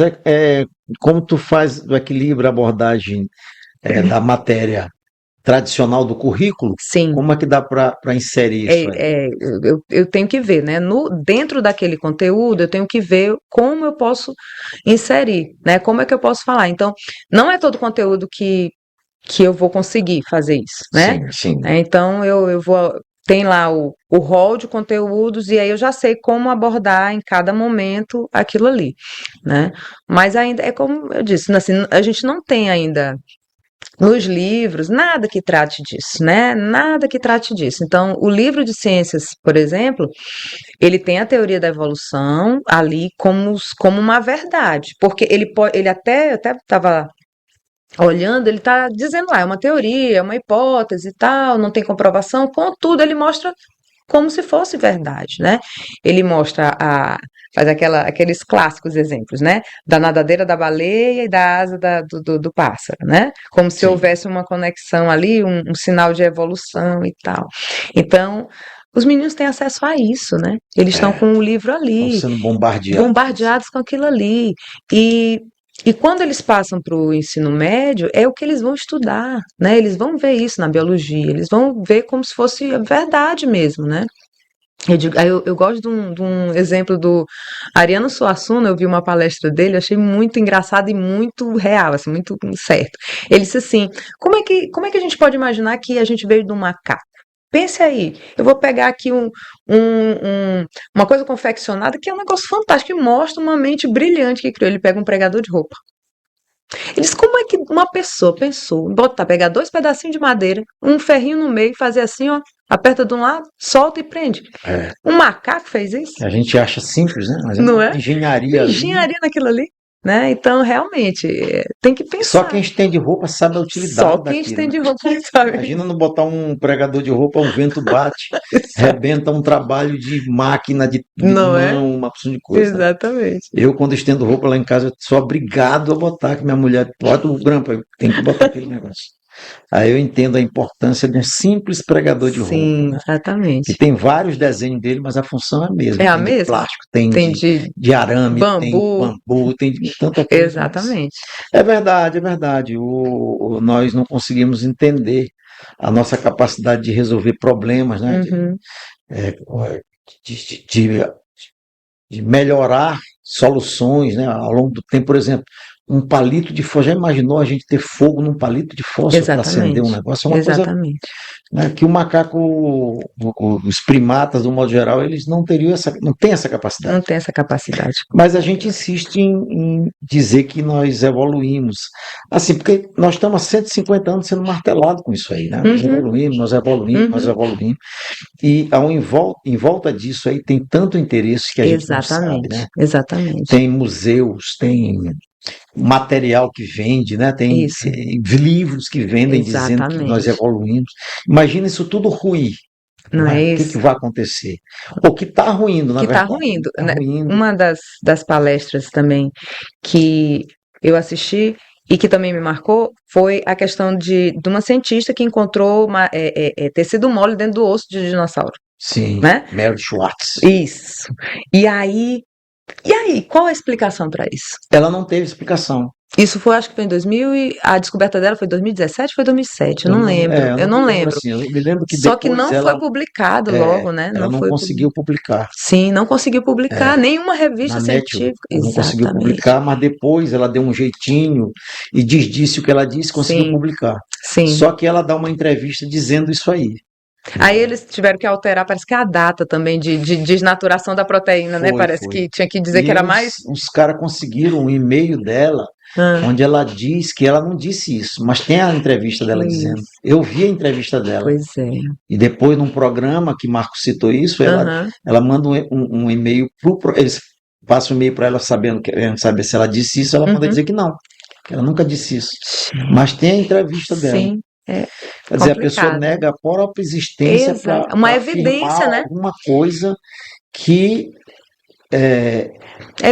como tu faz o equilíbrio, a abordagem da matéria tradicional do currículo, Sim. como é que dá para inserir isso aí? Eu tenho que ver, né? Dentro daquele conteúdo, eu tenho que ver como eu posso inserir, né? Como é que eu posso falar. Então, não é todo conteúdo que eu vou conseguir fazer isso, né? Sim, sim. Então, eu vou. Tem lá o rol de conteúdos, e aí eu já sei como abordar em cada momento aquilo ali, né? Mas ainda é como eu disse, assim, a gente não tem ainda nos livros, nada que trate disso, né? Nada que trate disso. Então, o livro de ciências, por exemplo, ele tem a teoria da evolução ali como uma verdade, porque ele até estava olhando, ele está dizendo lá, é uma teoria, é uma hipótese e tal, não tem comprovação, contudo, ele mostra como se fosse verdade, né? Ele mostra faz aqueles clássicos exemplos, né? Da nadadeira da baleia e da asa do pássaro, né? Como se Sim. houvesse uma conexão ali, um sinal de evolução e tal. Então, os meninos têm acesso a isso, né? Eles estão com o livro Estão ali, sendo bombardeados. bombardeados com aquilo ali. E quando eles passam para o ensino médio, é o que eles vão estudar, né? Eles vão ver isso na biologia, eles vão ver como se fosse verdade mesmo, né? Eu gosto de um exemplo do Ariano Suassuna, eu vi uma palestra dele, eu achei muito engraçado e muito real, assim, muito certo. Ele disse assim, como é que a gente pode imaginar que a gente veio de um macaco? Pense aí, eu vou pegar aqui uma coisa confeccionada que é um negócio fantástico, que mostra uma mente brilhante que criou. Ele pega um pregador de roupa. Ele diz, como é que uma pessoa pensou em pegar dois pedacinhos de madeira, um ferrinho no meio, fazer assim, ó, aperta de um lado, solta e prende. É. Um macaco fez isso? A gente acha simples, né? Mas Não uma é? engenharia ali. Engenharia naquilo ali, né? Então, realmente, tem que pensar. Só quem estende roupa sabe a utilidade Só quem daquilo, estende né? roupa sabe. Imagina não botar um pregador de roupa, um vento bate, rebenta um trabalho de máquina, de Não é? mão, uma opção de coisa. Exatamente. Eu, quando estendo roupa lá em casa, eu sou obrigado a botar, que minha mulher bota o grampo, tem que botar aquele negócio. Aí eu entendo a importância de um simples pregador de roupa, Sim, né? exatamente. Que tem vários desenhos dele, mas a função é a mesma. É a Tem de mesma? plástico, tem Tem de arame, tem de bambu. bambu, tem de tanta coisa. Mas Exatamente. é verdade, é verdade. Nós não conseguimos entender a nossa capacidade de resolver problemas, né? Uhum. De, de- de- de melhorar soluções, né? Ao longo do tempo. Por exemplo, um palito de fósforo. Já imaginou a gente ter fogo num palito de fósforo para acender um Exatamente. negócio? É uma coisa, Exatamente. né, que o macaco, os primatas, do modo geral, eles não teriam não têm essa capacidade. Não tem essa capacidade. Mas a gente insiste em dizer que nós evoluímos. Assim, porque nós estamos há 150 anos sendo martelados com isso aí, né? Nós Uhum, evoluímos, nós evoluímos, nós uhum. evoluímos. E em volta disso aí tem tanto interesse que a gente não sabe, né? Exatamente. Tem museus, tem material que vende, né? Tem Isso. livros que vendem dizendo que nós Exatamente. evoluímos. Imagina isso tudo ruir. Não Não é é? O que isso? vai acontecer? Ou que está ruindo, na Que está verdade. ruindo, Está né? ruindo. Uma das palestras também que eu assisti e que também me marcou foi a questão de uma cientista que encontrou tecido mole dentro do osso de dinossauro, Sim, né? Mary Schwartz. Isso. E aí, qual a explicação para isso? Ela não teve explicação. Isso foi, acho que foi em 2000 a descoberta dela foi em 2017, foi 2007, eu não lembro, eu não me lembro lembro. assim. Eu me lembro que Só que depois não foi publicado logo, né? ela não foi conseguiu publicar. Sim, não conseguiu publicar nenhuma revista Na Nature, científica. ela não conseguiu Exatamente. publicar, mas depois ela deu um jeitinho e disse o que ela disse, conseguiu Sim, publicar. sim. Só que ela dá uma entrevista dizendo isso aí. Aí eles tiveram que alterar, parece que a data também de desnaturação da proteína, né? Parece Foi. que tinha que dizer E que era mais. os caras conseguiram um e-mail dela, Ah, onde ela diz que ela não disse isso, mas tem a entrevista dela dizendo. isso. Eu vi a entrevista dela. Pois é. E depois, num programa que Marco citou isso, Aham. ela manda um e-mail eles passam um e-mail para ela querendo saber se ela disse isso, ela manda Uhum. dizer que não, que ela nunca disse isso. Mas tem a entrevista dela. Sim, é Quer dizer, a pessoa complicado. nega a própria existência Exato. para Uma afirmar evidência, né? alguma coisa que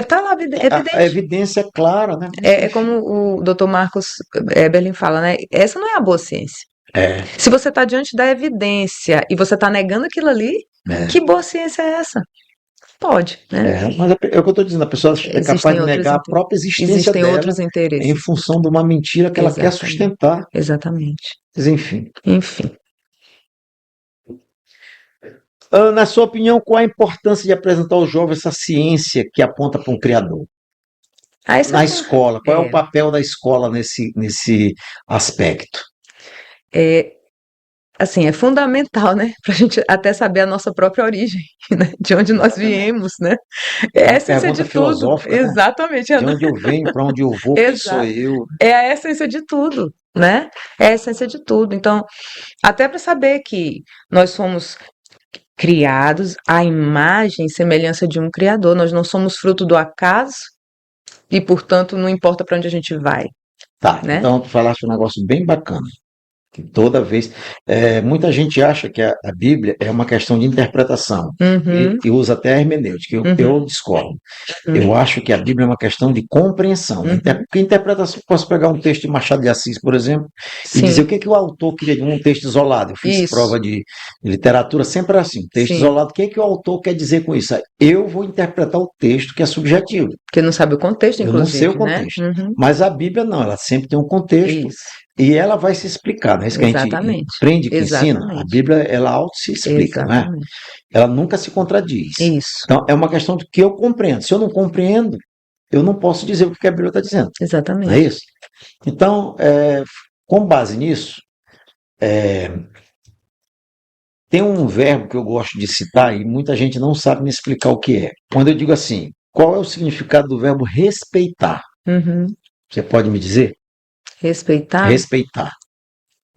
Tá lá, a evidente. evidência é clara, né? É como o Dr. Marcos Eberlin fala, né? Essa não é a boa ciência. É, Se você está diante da evidência e você está negando aquilo ali, é. que boa ciência é essa? Pode, né? Mas é o que eu estou dizendo, a pessoa é capaz Existem de outros negar a interesses. própria existência Existem dela outros em interesses. função de uma mentira que ela quer Exatamente. sustentar. Exatamente. Mas, enfim. Enfim. Na sua opinião, qual a importância de apresentar aos jovens essa ciência que aponta para um criador? Na escola, qual é o papel da escola nesse aspecto? Assim, é fundamental, né? Para a gente até saber a nossa própria origem, né? De onde nós viemos, né? É a essência Pergunta de tudo. filosófica, né? Exatamente. De onde eu venho, para onde eu vou, quem sou eu? É a essência de tudo, né? É a essência de tudo. Então, até para saber que nós fomos criados à imagem e semelhança de um criador, nós não somos fruto do acaso e, portanto, não importa para onde a gente vai. Tá, né? então tu falaste um negócio bem bacana. Que toda vez. Muita gente acha que a Bíblia é uma questão de interpretação Uhum, e usa até a hermenêutica. Eu discordo. Uhum. Eu acho que a Bíblia é uma questão de compreensão. Uhum. Porque interpretação, posso pegar um texto de Machado de Assis, por exemplo, e sim, dizer o que o autor queria de um texto isolado. Eu fiz Isso. prova de literatura sempre assim, texto Sim. isolado. O que o autor quer dizer com isso? Eu vou interpretar o texto que é subjetivo. porque não sabe o contexto, Eu não inclusive, sei o contexto. né? Uhum. Mas a Bíblia não, ela sempre tem um contexto. Isso. E ela vai se explicar, não é isso que a gente Exatamente. aprende, que ensina? Exatamente. A Bíblia, ela auto se explica, né? Exatamente. Ela nunca se contradiz. Isso. Então, é uma questão de que eu compreendo. Se eu não compreendo, eu não posso dizer o que a Bíblia está dizendo, não é Exatamente. isso? Então, com base nisso, tem um verbo que eu gosto de citar e muita gente não sabe me explicar o que é. Quando eu digo assim, qual é o significado do verbo respeitar? Uhum. Você pode me dizer? Respeitar. Respeitar.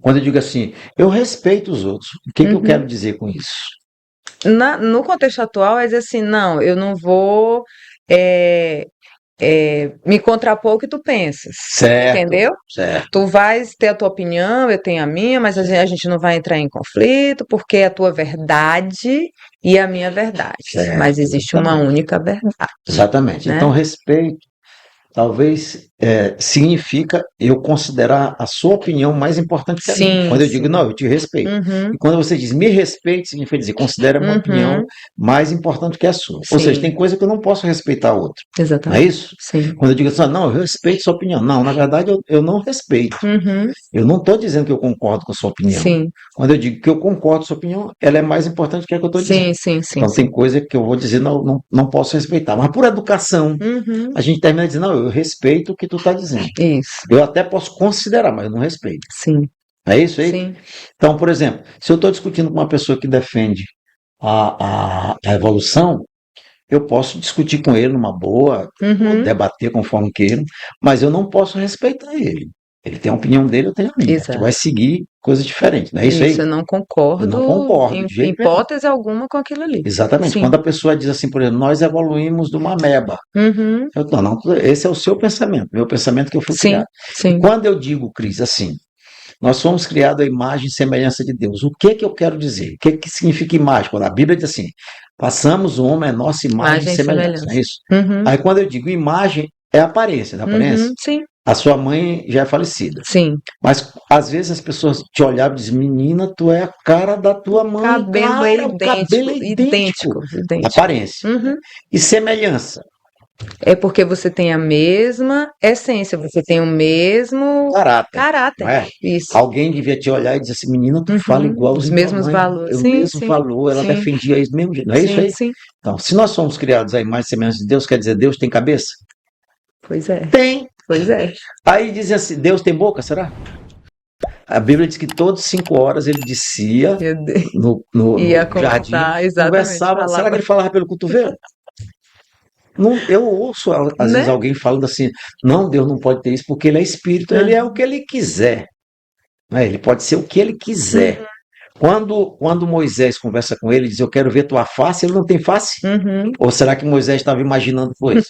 Quando eu digo assim, eu respeito os outros, o que eu quero dizer com isso? No contexto atual, é dizer assim, não, eu não vou me contrapor ao que tu pensas. Certo. Entendeu? Certo. Tu vais ter a tua opinião, eu tenho a minha, mas a gente não vai entrar em conflito, porque é a tua verdade e a minha verdade. Certo, Mas existe uma exatamente. única verdade. Exatamente. Né? Então, respeito talvez significa eu considerar a sua opinião mais importante que a minha. Sim, Quando eu sim. digo, não, eu te respeito. Uhum, E quando você diz me respeite, significa dizer, considera a minha Uhum. opinião mais importante que a sua. Ou Sim. seja, tem coisa que eu não posso respeitar a outra. Não é exatamente. isso? Sim. Quando eu digo assim, não, eu respeito sua opinião. Não, na verdade eu não respeito. Uhum, Eu não estou dizendo que eu concordo com a sua opinião. sim. Quando eu digo que eu concordo com a sua opinião, ela é mais importante que a que eu estou dizendo. Sim, sim, sim. Então tem coisa que eu vou dizer não posso respeitar. Mas por educação, Uhum, a gente termina dizendo, não, eu respeito o que tu está dizendo. Isso, Eu até posso considerar, mas eu não respeito. sim, É isso aí? sim. Então, por exemplo, se eu estou discutindo com uma pessoa que defende a evolução, eu posso discutir com ele numa boa, ou Uhum, debater conforme queira, mas eu não posso respeitar ele. Ele tem a opinião dele, eu tenho a minha. A gente vai exato. seguir coisas diferentes, não é isso Isso, aí? eu não Eu não concordo concordo, em de jeito nenhum. hipótese alguma com aquilo ali. Exatamente. Sim. Quando a pessoa diz assim, por exemplo, nós evoluímos de uma ameba. Uhum, Eu não, esse é o seu pensamento, meu pensamento que eu fui sim, criado. E sim. quando eu digo, Cris, assim, nós somos criados à imagem e semelhança de Deus. O que eu quero dizer? O que significa imagem? Quando a Bíblia diz assim, passamos o homem à nossa imagem e Imagem e semelhança, não semelhança. é isso? Uhum, Aí quando eu digo imagem, é aparência, da aparência. sim, A sua mãe já é falecida. sim. Mas às vezes as pessoas te olhavam e dizem, menina, tu é a cara da tua mãe, Cabelo é cara, o cabelo é idêntico. idêntico. Aparência. Uhum. E semelhança, É porque você tem a mesma essência, você tem o mesmo caráter, não caráter. é? Isso. Alguém devia te olhar e dizer assim, menina, tu fala Uhum. Os igualzinho tua mesmos mãe, valores. o Sim, mesmo sim, valor, ela sim, defendia isso do mesmo jeito, não é isso sim, aí? sim. Então, se nós somos criados à imagem e semelhança de Deus, quer dizer, Deus tem cabeça? Pois é, Tem. pois é. Aí dizem assim, Deus tem boca, será? A Bíblia diz que todas 5 horas ele descia Meu Deus. no Ia jardim, conversar, exatamente, conversava, será que ele falava pelo cotovelo? Não, eu ouço às vezes né? alguém falando assim, não, Deus não pode ter isso porque ele é espírito, ele é o que ele quiser, né? Ele pode ser o que ele quiser. Quando Moisés conversa com ele, diz, eu quero ver tua face, ele não tem face? Uhum. Ou será que Moisés estava imaginando coisa?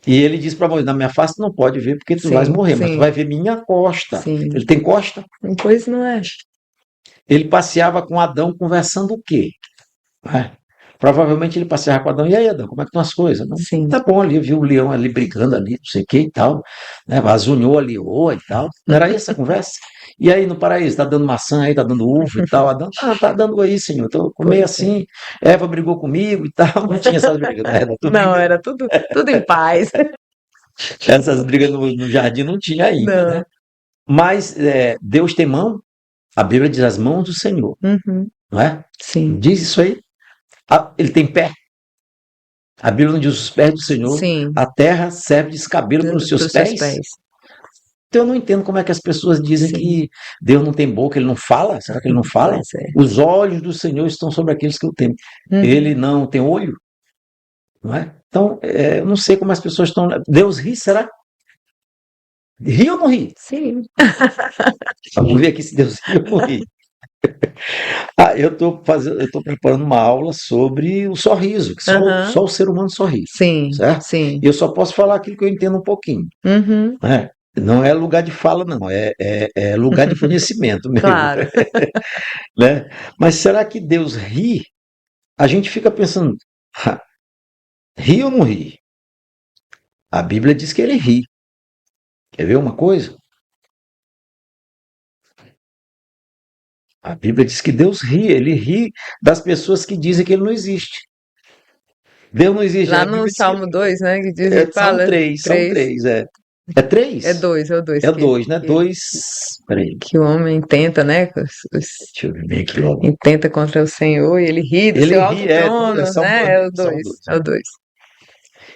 E ele diz para Moisés, na minha face tu não pode ver porque tu vais Sim, morrer, mas tu sim, vai ver minha costa. sim. Ele tem costa? Pois não é. Ele passeava com Adão conversando o quê? Né? Provavelmente ele passeava com Adão, e aí Adão, como é que estão as coisas? Não, Sim. tá bom ali, viu o leão ali brigando ali, não sei o que e tal, né? Azunhou ali, e tal. Não era essa a conversa? E aí no paraíso, tá dando maçã aí, tá dando uva e tal. Adão, tá dando aí, senhor, tô com meio assim. Eva brigou comigo e tal, não tinha essas brigas, né? Não, era tudo em paz. Essas brigas no jardim não tinha ainda, né? Não. Mas Deus tem mão, a Bíblia diz as mãos do Senhor, Uhum. não é? Sim, Diz isso aí. Ele tem pé. A Bíblia não diz os pés do Senhor, sim. a terra serve de escabelo para os seus Dos seus pés. pés. Então eu não entendo como é que as pessoas dizem Sim. que Deus não tem boca, ele não fala. Será que ele não fala? Pois é. Os olhos do Senhor estão sobre aqueles que o temem. Uhum. Ele não tem olho, não é? Então, eu não sei como as pessoas estão. Deus ri, será? Ri ou não ri? Sim. Vamos ver aqui se Deus ri ou não ri. Eu estou preparando uma aula sobre o sorriso, que Aham. só o ser humano sorri, Sim, certo? sim. E eu só posso falar aquilo que eu entendo um pouquinho, Uhum. né? Não é lugar de fala, não, é lugar de conhecimento meu, Claro. né? Mas será que Deus ri? A gente fica pensando, ri ou não ri? A Bíblia diz que ele ri. Quer ver uma coisa? A Bíblia diz que Deus ri, ele ri das pessoas que dizem que ele não existe. Deus não existe. Lá A no Bíblia diz que Salmo 2, né, que diz, são fala três, é. É três? É dois É dois, né? que, Dois. Peraí, que o homem tenta, né? deixa eu ver aqui logo. Intenta contra o Senhor e ele ri do Ele seu alto ri, trono, são né? dois, É o são 2, dois. é o 2.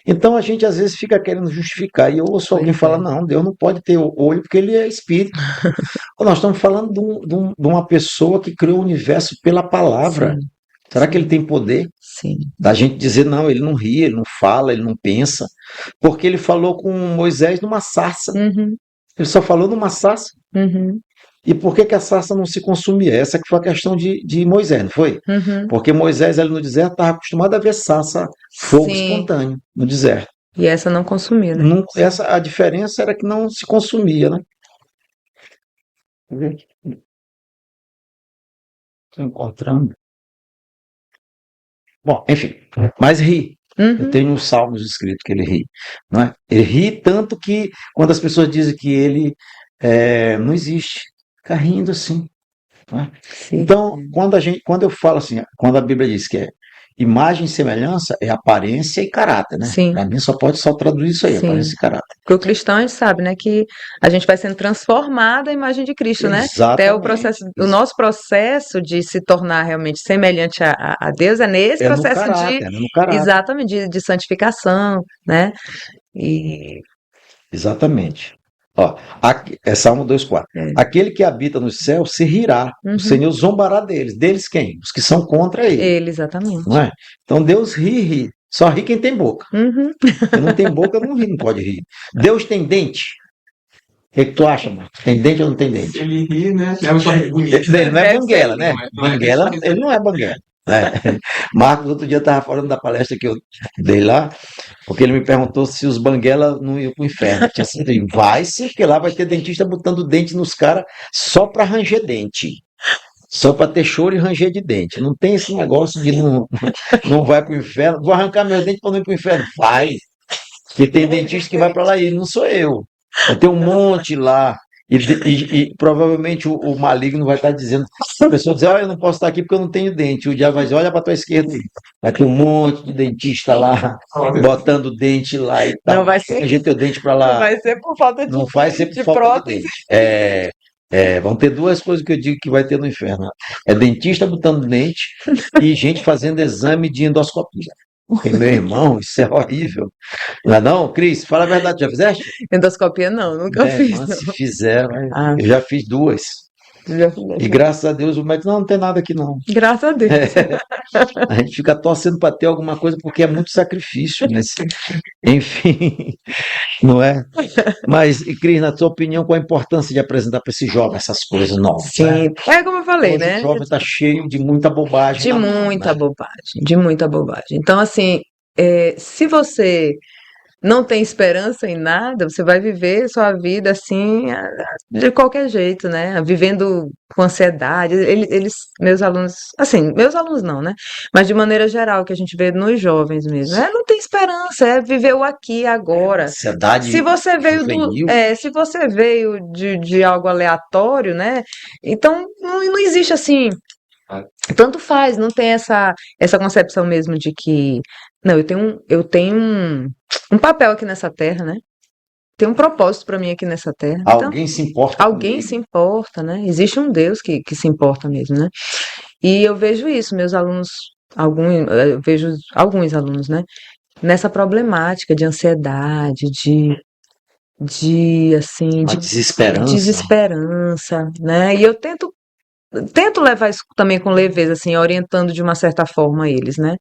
Então a gente às vezes fica querendo justificar. E eu ouço alguém Pois falar: é. não, Deus não pode ter olho porque ele é espírito. Nós estamos falando de uma pessoa que criou o universo pela palavra. Sim, Será que sim. ele tem poder Sim. da gente dizer: não, ele não ri, ele não fala, ele não pensa? Porque ele falou com Moisés numa sarça. Uhum, Ele só falou numa sarça. uhum, E por que a sarça não se consumia? Essa que foi a questão de Moisés, não foi? uhum. Porque Moisés ali no deserto estava acostumado a ver sarça, fogo Sim. espontâneo no deserto. E essa não consumia, né? A diferença era que não se consumia, né? Estou encontrando. Bom, enfim, mas ri. Eu Uhum. tenho uns salmos escritos que ele ri, não é? Ele ri tanto que quando as pessoas dizem que ele não existe, fica rindo assim, não é? Sim. Então, quando eu falo assim, quando a Bíblia diz que é imagem e semelhança, é aparência e caráter, né? Sim. Para mim só traduzir isso aí, Sim. aparência e caráter. Porque o cristão, a gente sabe, né, que a gente vai sendo transformado à imagem de Cristo, né? Até o nosso processo de se tornar realmente semelhante a Deus é nesse É no processo caráter, é no caráter. exatamente, de santificação, né? E Exatamente. Ó, é Salmo 2,4. é, Aquele que habita no céu se rirá. O uhum, Senhor zombará deles. Deles quem? Os que são contra ele, ele, exatamente. não é? Então Deus ri. Só ri quem tem boca. Uhum. Quem não tem boca não ri, não pode rir. Deus tem dente. O que tu acha, mano? Tem dente ou não tem dente? Ele ri, né? É uma sorriso bonito. Ele não é Deve banguela, ser. né? Banguela, ele não é banguela. Né? Marcos, outro dia, estava falando da palestra que eu dei lá, porque ele me perguntou se os banguela não iam para o inferno. Eu tinha assim, vai sim, porque lá vai ter dentista botando dente nos caras só para ranger dente. Só para ter choro e ranger de dente. Não tem esse negócio de não vai para o inferno. Vou arrancar meus dentes para não ir para o inferno. Vai. Porque tem dentista que vai para lá e ele não sou eu. Vai ter um monte lá. E provavelmente o maligno vai estar dizendo, a pessoa diz, olha, eu não posso estar aqui porque eu não tenho dente. O diabo vai dizer, olha para a tua esquerda aí. Vai ter um monte de dentista lá, botando dente lá e tal. Não vai ser, Tem teu dente para não lá. vai ser por falta Não vai ser por de falta de prótese. dente. Vão ter duas coisas que eu digo que vai ter no inferno. É dentista botando dente e gente fazendo exame de endoscopia. Porque, meu irmão, isso é horrível. Não é não, Cris? Fala a verdade, já fizeste? Endoscopia não, nunca fiz. Irmã, Não. se fizer, Ah, eu já fiz duas. já E fiz. graças a Deus o médico, não tem nada aqui não. Graças a Deus. A gente fica torcendo para ter alguma coisa porque é muito sacrifício. Enfim, não é? Mas, e Cris, na tua opinião, qual a importância de apresentar para esse jovem essas coisas novas? Né? Sim, é como eu falei, Hoje o né? jovem está cheio de muita bobagem De na mão, muita né? bobagem, de muita bobagem. Então, assim, se você não tem esperança em nada, você vai viver sua vida assim, de qualquer jeito, né? Vivendo com ansiedade. Meus alunos, assim, meus alunos não, né? Mas de maneira geral, que a gente vê nos jovens mesmo, não tem esperança, é viver o aqui e agora. Ansiedade Se você veio juvenil. se você veio de algo aleatório, né? Então não existe assim. Tanto faz, não tem essa concepção mesmo de que, não, eu tenho um papel aqui nessa terra, né? Tem um propósito para mim aqui nessa terra. Então, Alguém se importa alguém comigo. se importa, né? Existe um Deus que se importa mesmo, né? E eu vejo isso, meus alunos, eu vejo alguns alunos, né? Nessa problemática de ansiedade, assim, Uma de desesperança. desesperança, né? E eu tento levar isso também com leveza, assim, orientando de uma certa forma eles, né?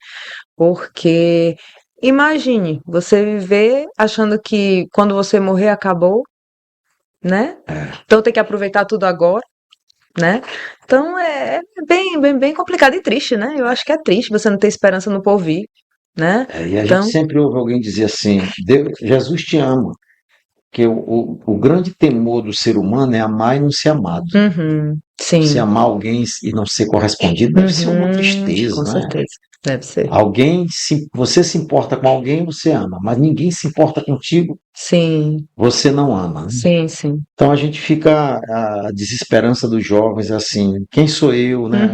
Porque imagine você viver achando que quando você morrer acabou, né? Então tem que aproveitar tudo agora, né? Então é bem complicado e triste, né? Eu acho que é triste você não ter esperança no porvir, né? E a Então, gente sempre ouve alguém dizer assim, Jesus te ama. Porque o grande temor do ser humano é amar e não ser amado. Se sim, amar alguém e não ser correspondido deve ser uma tristeza, com né? certeza, deve ser. Você se importa com alguém, você ama, mas ninguém se importa contigo, Sim, você não ama, né? sim. Então a gente fica, a desesperança dos jovens, assim, quem sou eu, né?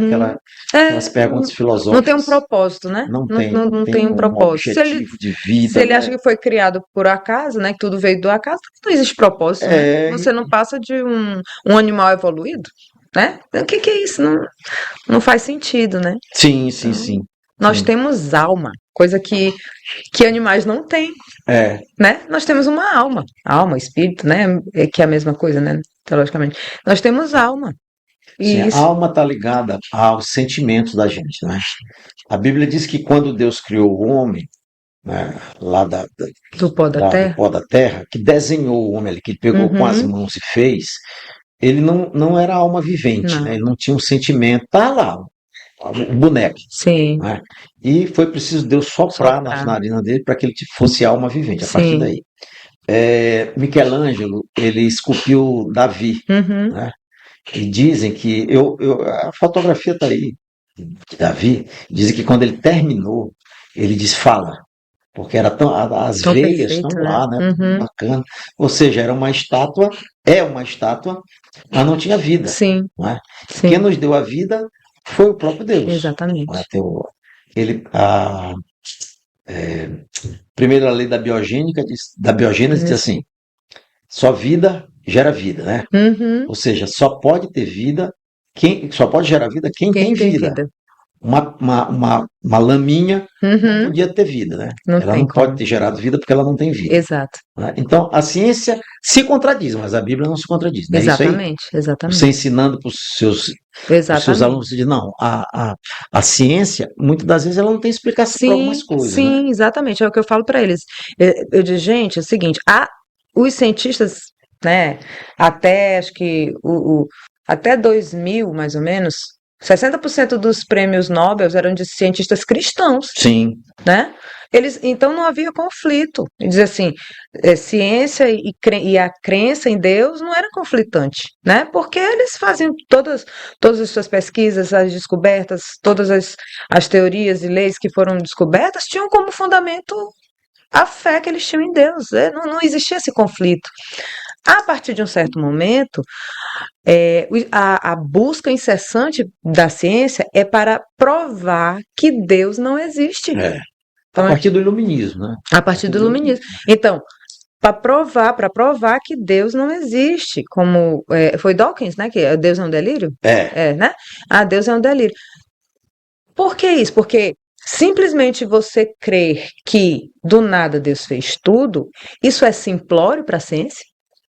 Aquelas perguntas filosóficas. Não tem um propósito, né? Não Não tem um um propósito. objetivo de vida, Se ele né? acha que foi criado por acaso, né? Que tudo veio do acaso, não existe propósito, né? É, Você não passa de um animal evoluído, né? Então, o que é isso? Não faz sentido, né? sim. Nós Sim. temos alma, coisa que animais não têm, É, né? Nós temos uma alma, espírito, né? Que é a mesma coisa, né? Teologicamente. Nós temos alma. sim, E a isso, alma está ligada aos sentimentos da gente, né? A Bíblia diz que quando Deus criou o homem, né, lá do pó da do terra. pó da terra, que desenhou o homem ali, que pegou com as mãos e fez, ele não era alma vivente, Não. né? Ele não tinha um sentimento, tá lá, o boneco, Sim, né? E foi preciso Deus soprar nas narinas dele para que ele fosse alma vivente, a partir sim. daí. Michelangelo, ele esculpiu Davi, né? E dizem que a fotografia está aí de Davi, dizem que quando ele terminou, ele diz fala, porque era as Tão veias perfeito, estão né? lá, né? Bacana. Ou seja, é uma estátua, mas não tinha vida. Sim, Não é? sim. Quem nos deu a vida foi o próprio Deus. Exatamente. Não é? Primeira lei da biogênese diz assim: só vida gera vida, né? Ou seja, só pode ter vida só pode gerar vida quem tem vida. uma laminha não Uhum. podia ter vida, né? Não Ela tem não pode como. ter gerado vida porque ela não tem vida, Exato. né? Então, a ciência se contradiz, mas a Bíblia não se contradiz, não é isso aí? Exatamente. Você Exatamente. ensinando para os seus Exatamente. alunos, você diz, não, a ciência, muitas das vezes, ela não tem explicação para algumas Sim, coisas, né? sim, exatamente. É o que eu falo para eles. Eu digo, gente, é o seguinte, os cientistas, né, até acho que até 2000, mais ou menos, 60% dos prêmios Nobel eram de cientistas cristãos, Sim, né? Então não havia conflito. E dizer assim, ciência e a crença em Deus não era conflitante, né? Porque eles faziam todas as suas pesquisas, as descobertas, todas as teorias e leis que foram descobertas tinham como fundamento a fé que eles tinham em Deus. Não existia esse conflito. A partir de um certo momento, a busca incessante da ciência é para provar que Deus não existe. a Então, partir do iluminismo, né? a partir do iluminismo. Então, para provar que Deus não existe, como foi Dawkins, né? Que Deus é um delírio? Né? Deus é um delírio. Por que isso? Porque simplesmente você crer que do nada Deus fez tudo, isso é simplório para a ciência?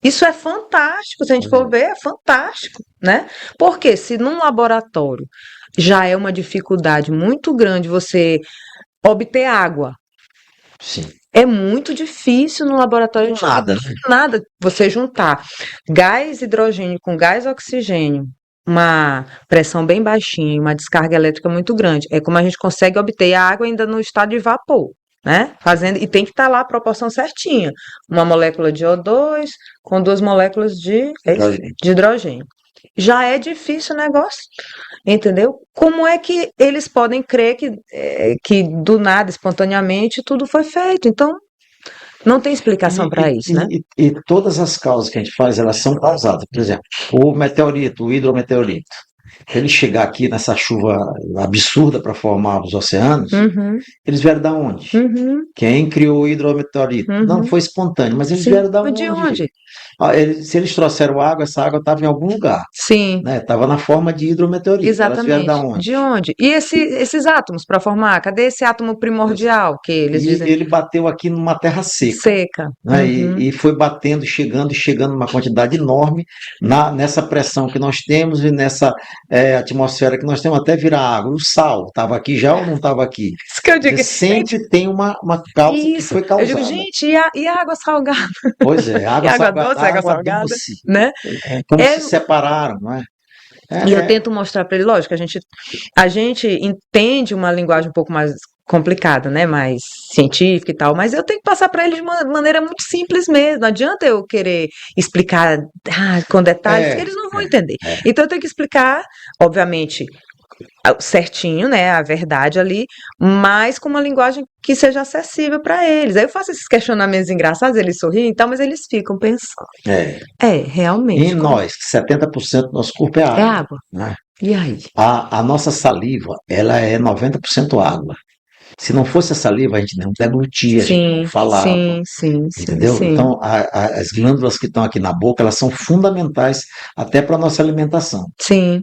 Isso é fantástico, se a gente for ver, é fantástico, né? Porque se num laboratório já é uma dificuldade muito grande você obter água, Sim. é muito difícil no laboratório de Nada, né? nada você juntar gás hidrogênio com gás oxigênio, uma pressão bem baixinha e uma descarga elétrica muito grande. É como a gente consegue obter a água ainda no estado de vapor, né? E tem que estar lá a proporção certinha. Uma molécula de O2 com 2 moléculas de hidrogênio. Já é difícil o negócio, entendeu? Como é que eles podem crer que do nada, espontaneamente, tudo foi feito? Então, não tem explicação para isso, né? E todas as causas que a gente faz, elas são causadas. Por exemplo, o meteorito, o hidrometeorito, para ele chegar aqui nessa chuva absurda para formar os oceanos, eles vieram da onde? Quem criou o hidrometeorito? Não foi espontâneo, mas eles vieram da onde? De onde? Se eles trouxeram água, essa água estava em algum lugar, Sim, né? Estava na forma de hidrometeorito. Elas vieram da exatamente. onde? De onde? E esses átomos para formar? Cadê esse átomo primordial que eles E dizem ele bateu aqui numa terra seca, seca? né? E foi batendo, chegando numa quantidade enorme nessa pressão que nós temos e nessa atmosfera que nós temos até virar água. O sal estava aqui já ou não estava aqui? Isso que eu digo. Sempre tem uma causa que foi Eu causada. digo, gente, e a água salgada? Pois é, água, E água salgada, doce, água salgada, doce. né? Como se separaram, não é? E eu tento mostrar para ele, lógico, a gente entende uma linguagem um pouco mais complicada, né, mais científica e tal, mas eu tenho que passar para ele de uma maneira muito simples mesmo. Não adianta eu querer explicar com detalhes, que eles não vão entender. Então eu tenho que explicar, obviamente, certinho, né, a verdade ali, mas com uma linguagem que seja acessível para eles. Aí eu faço esses questionamentos engraçados, eles sorriem e tal, mas eles ficam pensando. Realmente. Em nós, 70% do nosso corpo é água. É água. Né? E aí? A nossa saliva, ela é 90% água. Se não fosse a saliva, a gente não deglutia, a gente não falava. Sim. Entendeu? Sim. Então, as glândulas que estão aqui na boca, elas são fundamentais até para a nossa alimentação. Sim.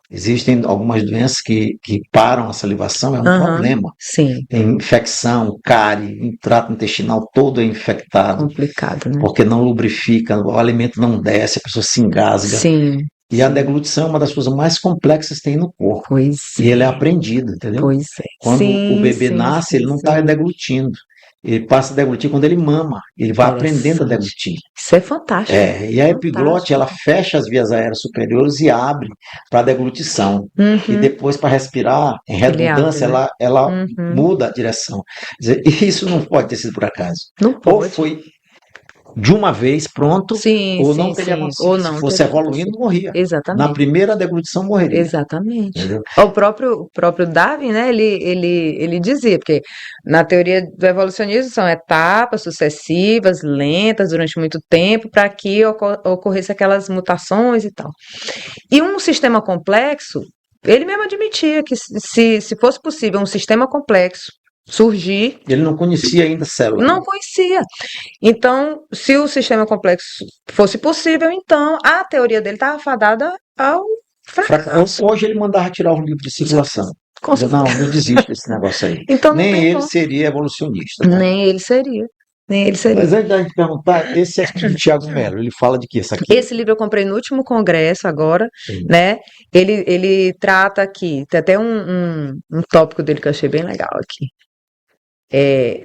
Existem algumas doenças que param a salivação, é um problema. Sim. Tem infecção, cárie, o trato intestinal todo é infectado. Complicado, né? Porque não lubrifica, o alimento não desce, a pessoa se engasga. Sim. E a deglutição é uma das coisas mais complexas que tem no corpo. Pois E ele é aprendido, entendeu? Pois é. Quando o bebê nasce, ele não está deglutindo. Ele passa a deglutir quando ele mama. Ele vai aprendendo a deglutir. Isso é fantástico. E a epiglote, ela fecha as vias aéreas superiores e abre para a deglutição. E depois, para respirar, em redundância, ela muda a direção. Quer dizer, isso não pode ter sido por acaso. Não pode. Ou foi de uma vez, pronto, ou não teria acontecido. Ou não se fosse evoluindo, morria. Exatamente. Na primeira deglutição, morreria. Exatamente. Entendeu? O próprio Darwin, né, ele dizia, porque na teoria do evolucionismo são etapas sucessivas, lentas, durante muito tempo, para que ocorresse aquelas mutações e tal. E um sistema complexo, ele mesmo admitia que se fosse possível um sistema complexo surgir. Ele não conhecia ainda a célula. Não conhecia. Então, se o sistema complexo fosse possível, então a teoria dele estava fadada ao fracasso. Hoje ele mandava tirar o livro de circulação. Não, eu desisto desse negócio aí. Então não Nem tem ele como. seria evolucionista, tá? Nem ele seria. Nem ele seria. Mas antes da gente perguntar, esse é do Tiago Mello, ele fala de quê? Isso aqui? Esse livro eu comprei no último congresso agora, Sim. né? Ele trata aqui, tem até um tópico dele que eu achei bem legal aqui.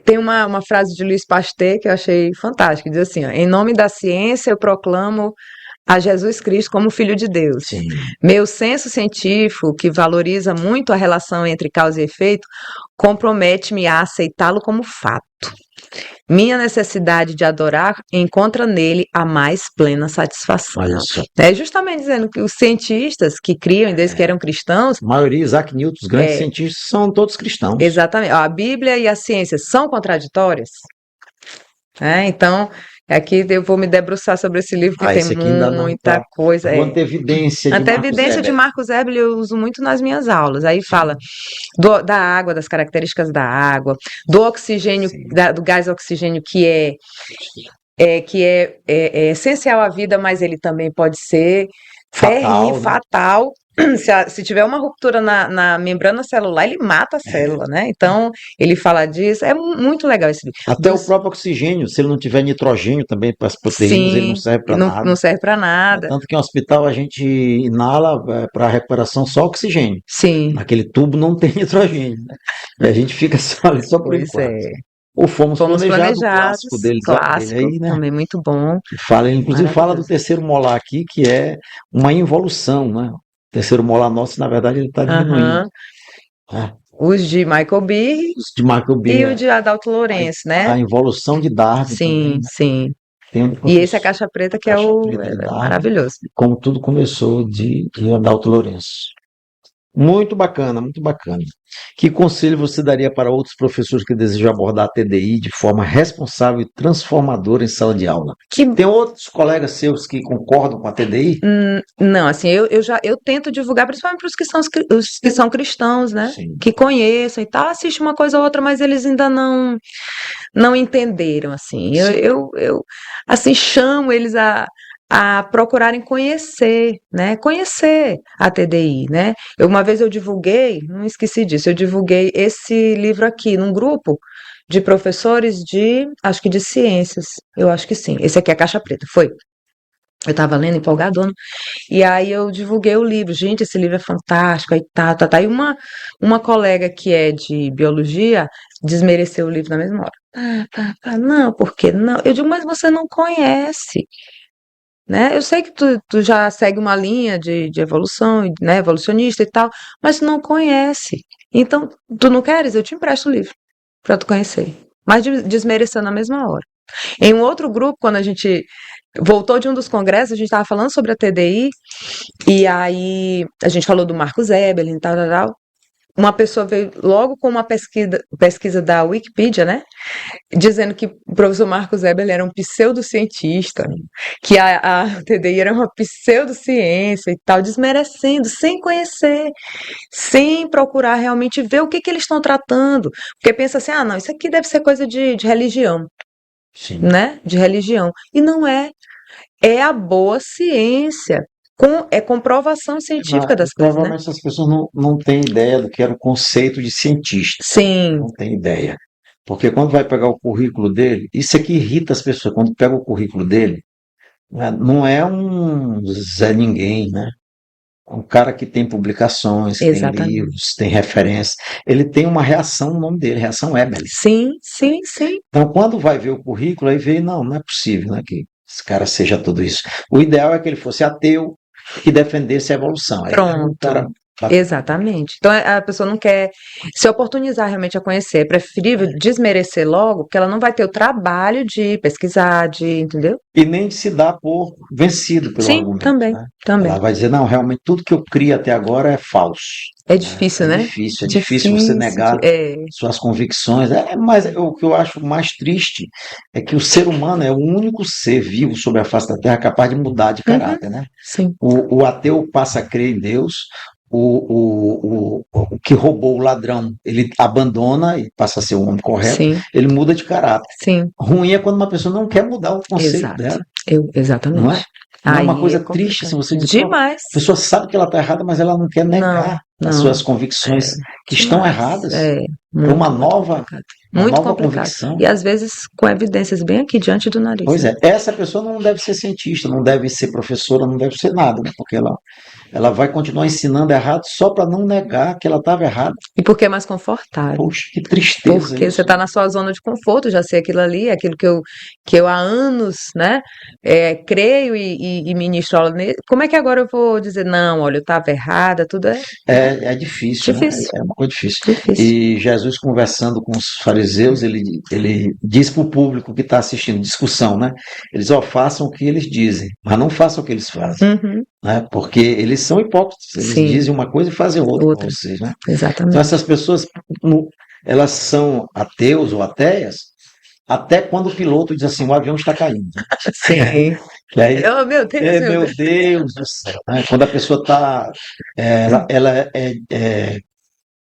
Tem uma frase de Louis Pasteur que eu achei fantástica, diz assim, ó, em nome da ciência eu proclamo a Jesus Cristo como Filho de Deus. Sim. Meu senso científico, que valoriza muito a relação entre causa e efeito, compromete-me a aceitá-lo como fato. Minha necessidade de adorar encontra nele a mais plena satisfação. Olha só. É justamente dizendo que os cientistas que criam, desde que eram cristãos, A maioria, Isaac Newton, os grandes É. cientistas, são todos cristãos. exatamente, ó, a Bíblia e a ciência são contraditórias? Então, aqui eu vou me debruçar sobre esse livro, porque Esse tem aqui ainda não muita tá. coisa. Quanta evidência de Até Marcos evidência de Weber. Marcos Weber eu uso muito nas minhas aulas. Aí fala da água, das características da água, do oxigênio, Sim. do gás oxigênio que é essencial à vida, mas ele também pode ser Fatal, terrível, né? fatal. Se tiver uma ruptura na membrana celular, ele mata a célula, né? Então, ele fala disso. É muito legal esse livro. Até o próprio oxigênio, se ele não tiver nitrogênio também para as proteínas, ele não Sim, serve para não, nada. não serve para nada. Tanto que em hospital a gente inala para recuperação só oxigênio. Sim, Naquele tubo não tem nitrogênio, né? E a gente fica só ali, só por pois enquanto. é. O Fomos Fomos Planejados, o planejados, clássico dele clássico, aí, né? também muito bom. Que fala, ele inclusive fala do Maravilhoso. terceiro molar aqui, que é uma involução, né? O terceiro molar nosso, na verdade, ele está diminuindo. Aham. Os de Michael Behe Os de Michael e Behe, o de Adalto Lourenço, né? a involução de Darwin também, Sim, né? sim. Tem um E esse é professor, Caixa Preta, que Caixa é Preta de Darwin, maravilhoso. como tudo começou de Adalto Lourenço. Muito bacana, muito bacana. Que conselho você daria para outros professores que desejam abordar a TDI de forma responsável e transformadora em sala de aula? Tem outros colegas seus que concordam com a TDI? Não, assim, eu tento divulgar, principalmente para os que são cristãos, né? Sim. Que conheçam e tal, assiste uma coisa ou outra, mas eles ainda não entenderam, assim. Eu assim, chamo eles a procurarem conhecer, né? Conhecer a TDI, né? Uma vez eu divulguei, não esqueci disso, eu divulguei esse livro aqui num grupo de professores acho que de ciências, eu acho que sim. Esse aqui é Caixa Preta, foi. Eu estava lendo empolgadona, e aí eu divulguei o livro. Gente, esse livro é fantástico, aí tá. E uma colega que é de biologia desmereceu o livro na mesma hora. Não, por que não? Eu digo, mas você não conhece, né? Eu sei que tu já segue uma linha de evolução, né, evolucionista e tal, mas tu não conhece. Então, tu não queres? Eu te empresto o livro para tu conhecer. Mas desmereceu na mesma hora. Em um outro grupo, quando a gente voltou de um dos congressos, a gente estava falando sobre a TDI, e aí a gente falou do Marcos Eberlin e tal. Uma pessoa veio logo com uma pesquisa da Wikipedia, né? Dizendo que o professor Marcos Eberlin era um pseudocientista, que a TDI era uma pseudociência e tal, desmerecendo, sem conhecer, sem procurar realmente ver o que eles estão tratando. Porque pensa assim, não, isso aqui deve ser coisa de religião. Sim. Né? De religião. E não é. É a boa ciência. É comprovação científica das coisas, né? Provavelmente as pessoas não têm ideia do que era o conceito de cientista. Sim. Não tem ideia. Porque quando vai pegar o currículo dele, isso aqui irrita as pessoas. Quando pega o currículo dele, não é um Zé Ninguém, né? É um cara que tem publicações, que tem Exatamente. livros, tem referências. Ele tem uma reação no nome dele, reação Eberlin. Sim. Então, quando vai ver o currículo, aí vê, não é possível, né, que esse cara seja tudo isso. O ideal é que ele fosse ateu e defendesse a evolução. Aí, Pronto. Exatamente. Então a pessoa não quer se oportunizar realmente a conhecer. É preferível desmerecer logo, porque ela não vai ter o trabalho de pesquisar, entendeu? E nem de se dar por vencido pelo Sim, argumento. também. Né? Também. Ela vai dizer, não, realmente tudo que eu crio até agora é falso. É difícil, né? É difícil você negar suas convicções. Mas o que eu acho mais triste é que o ser humano é o único ser vivo sobre a face da Terra capaz de mudar de caráter, né? Sim. O ateu passa a crer em Deus, o que roubou o ladrão, ele abandona e passa a ser o homem correto, Sim. ele muda de caráter. Sim. Ruim é quando uma pessoa não quer mudar o conceito dela. Exatamente. Não é? Não é uma Aí coisa é triste, assim, complicado. você diz, pô, a Demais. pessoa sabe que ela está errada, mas ela não quer Não, negar as não. suas convicções que estão Demais. erradas Muito, uma muito nova, complicado. uma Muito nova complicado. convicção. E às vezes com evidências bem aqui diante do nariz, Pois né? é, essa pessoa não deve ser cientista, não deve ser professora, não deve ser nada, né? Porque ela vai continuar ensinando errado só para não negar que ela estava errada. E porque é mais confortável. Poxa, que tristeza Porque isso. você está na sua zona de conforto, já sei aquilo ali, aquilo que eu há anos, né, creio e ministro aula. Como é que agora eu vou dizer, não, olha, eu estava errada, tudo É difícil, né? difícil, É uma coisa difícil. difícil. E Jesus, conversando com os fariseus, ele diz para o público que está assistindo, discussão, né? Eles, façam o que eles dizem, mas não façam o que eles fazem. Uhum, Né? Porque eles são hipócritas, eles sim, dizem uma coisa e fazem outra para outra, vocês, né? Então exatamente. essas pessoas, elas são ateus ou ateias até quando o piloto diz assim, o avião está caindo. Sim. E aí, Oh, meu Deus, meu meu Deus. Deus do céu, né? Quando a pessoa está, ela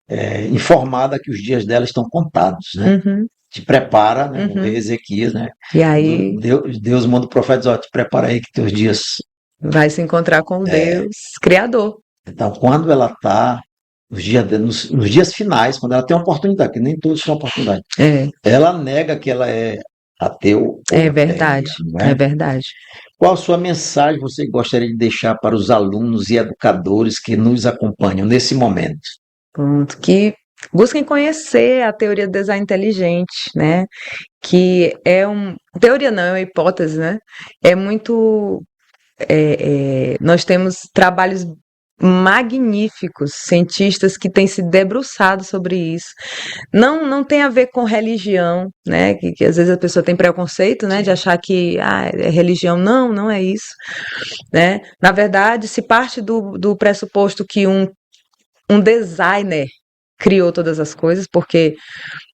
é informada que os dias dela estão contados, né? Uhum, Te prepara, né? O uhum. rei Ezequias, né? E aí Deus manda o profeta dizer, te prepara aí que teus dias. vai se encontrar com Deus, Criador. Então, quando ela está nos dias finais, quando ela tem uma oportunidade, que nem todos têm oportunidade, É, ela nega que ela é ateu ou é ateia, verdade, não é é? verdade. Qual a sua mensagem você gostaria de deixar para os alunos e educadores que nos acompanham nesse momento? Pronto, que busquem conhecer a teoria do design inteligente, né? Que teoria não, é uma hipótese, né? É muito, nós temos trabalhos magníficos, cientistas que têm se debruçado sobre isso. Não tem a ver com religião, né? Que às vezes a pessoa tem preconceito, né? De achar que é religião. Não é isso, né? Na verdade, se parte do pressuposto que um designer criou todas as coisas, porque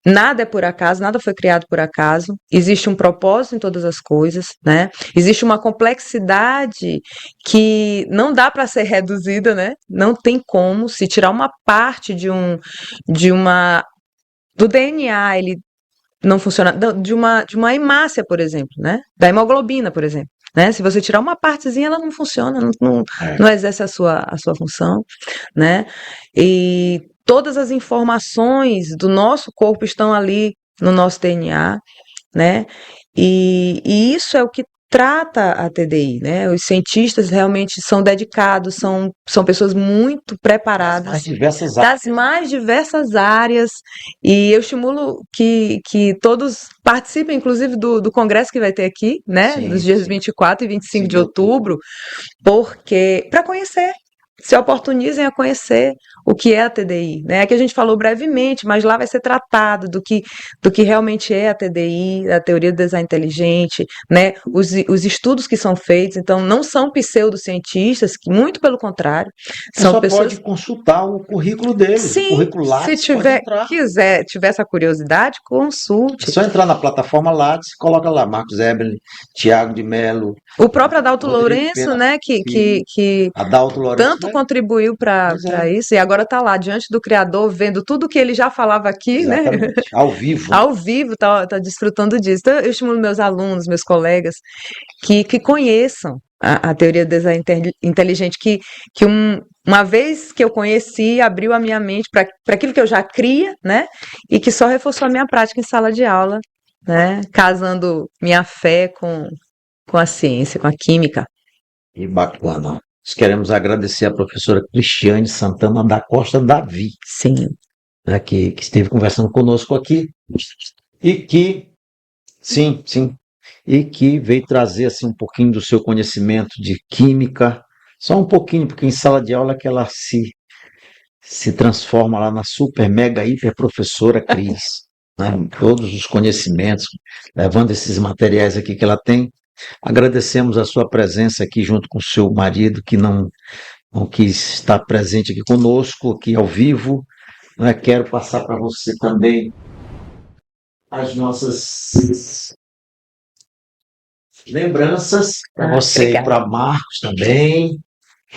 nada é por acaso, nada foi criado por acaso, existe um propósito em todas as coisas, né? Existe uma complexidade que não dá para ser reduzida, né? Não tem como se tirar uma parte do DNA, ele não funciona, de uma hemácia, por exemplo, né? Da hemoglobina, por exemplo. Né? Se você tirar uma partezinha, ela não funciona, não exerce a sua função, né? E todas as informações do nosso corpo estão ali no nosso DNA, né? E isso é o que trata a TDI, né? Os cientistas realmente são dedicados, são pessoas muito preparadas das mais diversas áreas, e eu estimulo que todos participem, inclusive do congresso que vai ter aqui, né? Sim, Nos dias sim. 24 e 25 Sim, de outubro, porque para conhecer, se oportunizem a conhecer o que é a TDI, né? Aqui a gente falou brevemente, mas lá vai ser tratado do que realmente é a TDI, a teoria do design inteligente, né? Os estudos que são feitos, então não são pseudocientistas, muito pelo contrário, Você são só pessoas. pode consultar o currículo deles, o Sim, currículo se Lattes, pode entrar. tiver essa curiosidade, É consulte. só entrar na plataforma Lattes, coloca lá Marcos Eberle, Tiago de Mello, O próprio Adalto Rodrigo Lourenço, Pena, né, que Adalto Lourenço, tanto né? contribuiu para Pois é, isso, e agora está lá diante do Criador, vendo tudo que ele já falava aqui, né? exatamente. Ao vivo. Ao vivo, tá desfrutando disso. Então, eu estimulo meus alunos, meus colegas, que conheçam a teoria do design inteligente, que uma vez que eu conheci, abriu a minha mente para aquilo que eu já cria, né? E que só reforçou a minha prática em sala de aula, né? Casando minha fé com a ciência, com a química. E bacana. Nós queremos agradecer a professora Cristiane Santana da Costa Davi, Sim. né, que esteve conversando conosco aqui e que, sim, e que veio trazer assim, um pouquinho do seu conhecimento de química, só um pouquinho, porque em sala de aula é que ela se transforma lá na super, mega, hiper professora Cris, né, todos os conhecimentos, levando esses materiais aqui que ela tem. Agradecemos a sua presença aqui junto com o seu marido, que não quis estar presente aqui conosco, aqui ao vivo. Né? Quero passar para você também as nossas lembranças, para você e para Marcos também,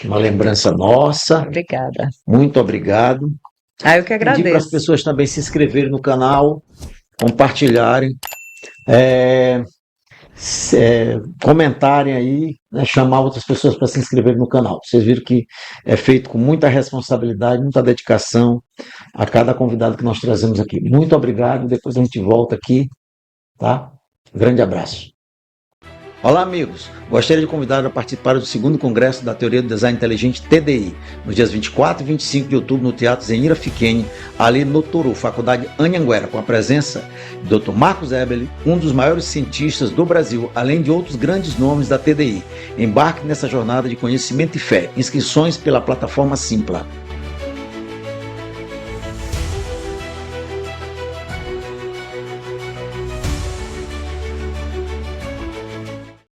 uma lembrança nossa. Obrigada. Muito obrigado. Eu que agradeço. Pedir para as pessoas também se inscreverem no canal, compartilharem. comentarem aí, né, chamar outras pessoas para se inscreverem no canal. Vocês viram que é feito com muita responsabilidade, muita dedicação a cada convidado que nós trazemos aqui. Muito obrigado, depois a gente volta aqui, tá? Grande abraço. Olá, amigos! Gostaria de convidar a participar do 2º Congresso da Teoria do Design Inteligente TDI, nos dias 24 e 25 de outubro, no Teatro Zenira Fiquene, ali no Toru, Faculdade Anhanguera, com a presença do Dr. Marcos Eberle, um dos maiores cientistas do Brasil, além de outros grandes nomes da TDI. Embarque nessa jornada de conhecimento e fé. Inscrições pela plataforma Simpla.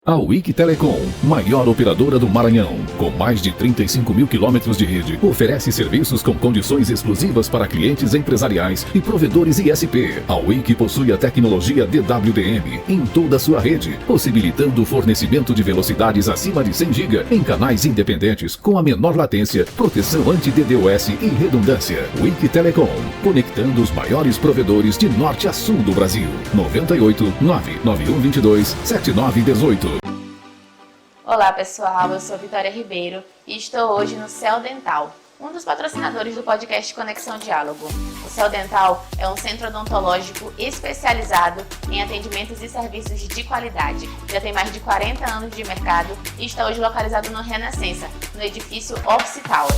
A Wiki Telecom, maior operadora do Maranhão, com mais de 35 mil quilômetros de rede, oferece serviços com condições exclusivas para clientes empresariais e provedores ISP. A Wiki possui a tecnologia DWDM em toda a sua rede, possibilitando o fornecimento de velocidades acima de 100 GB em canais independentes com a menor latência, proteção anti-DDoS e redundância. Wiki Telecom, conectando os maiores provedores de norte a sul do Brasil. 98 99122 7918. Olá pessoal, eu sou Vitória Ribeiro e estou hoje no Céu Dental, um dos patrocinadores do podcast Conexão Diálogo. O Céu Dental é um centro odontológico especializado em atendimentos e serviços de qualidade. Já tem mais de 40 anos de mercado e está hoje localizado no Renascença, no edifício Office Tower.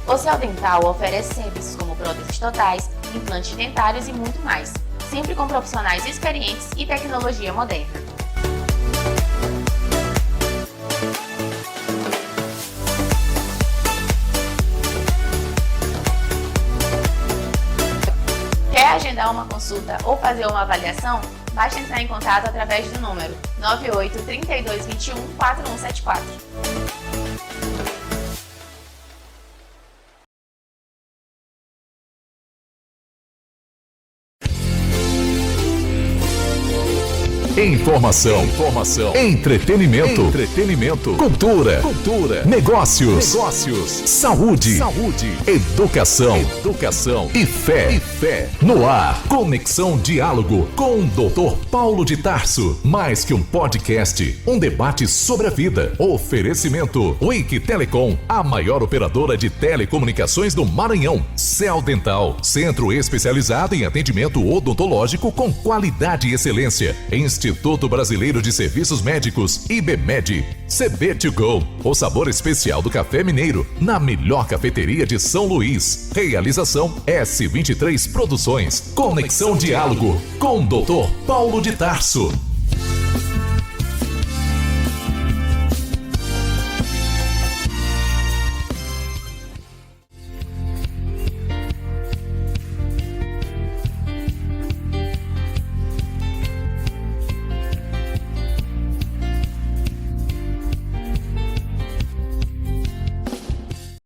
O Céu Dental oferece serviços como próteses totais, implantes dentários e muito mais, sempre com profissionais experientes e tecnologia moderna. Quer agendar uma consulta ou fazer uma avaliação? Basta entrar em contato através do número 98 32 21 4174. Informação, entretenimento, cultura, negócios, saúde, educação e fé. No ar, Conexão Diálogo com o Dr. Paulo de Tarso. Mais que um podcast, um debate sobre a vida. Oferecimento Wiki Telecom, a maior operadora de telecomunicações do Maranhão. Céu Dental, centro especializado em atendimento odontológico com qualidade e excelência. Instituto Brasileiro de Serviços Médicos, IBMED. CB2Go, o sabor especial do café mineiro, na melhor cafeteria de São Luís. Realização S23 Produções. Conexão Diálogo com o Dr. Paulo de Tarso.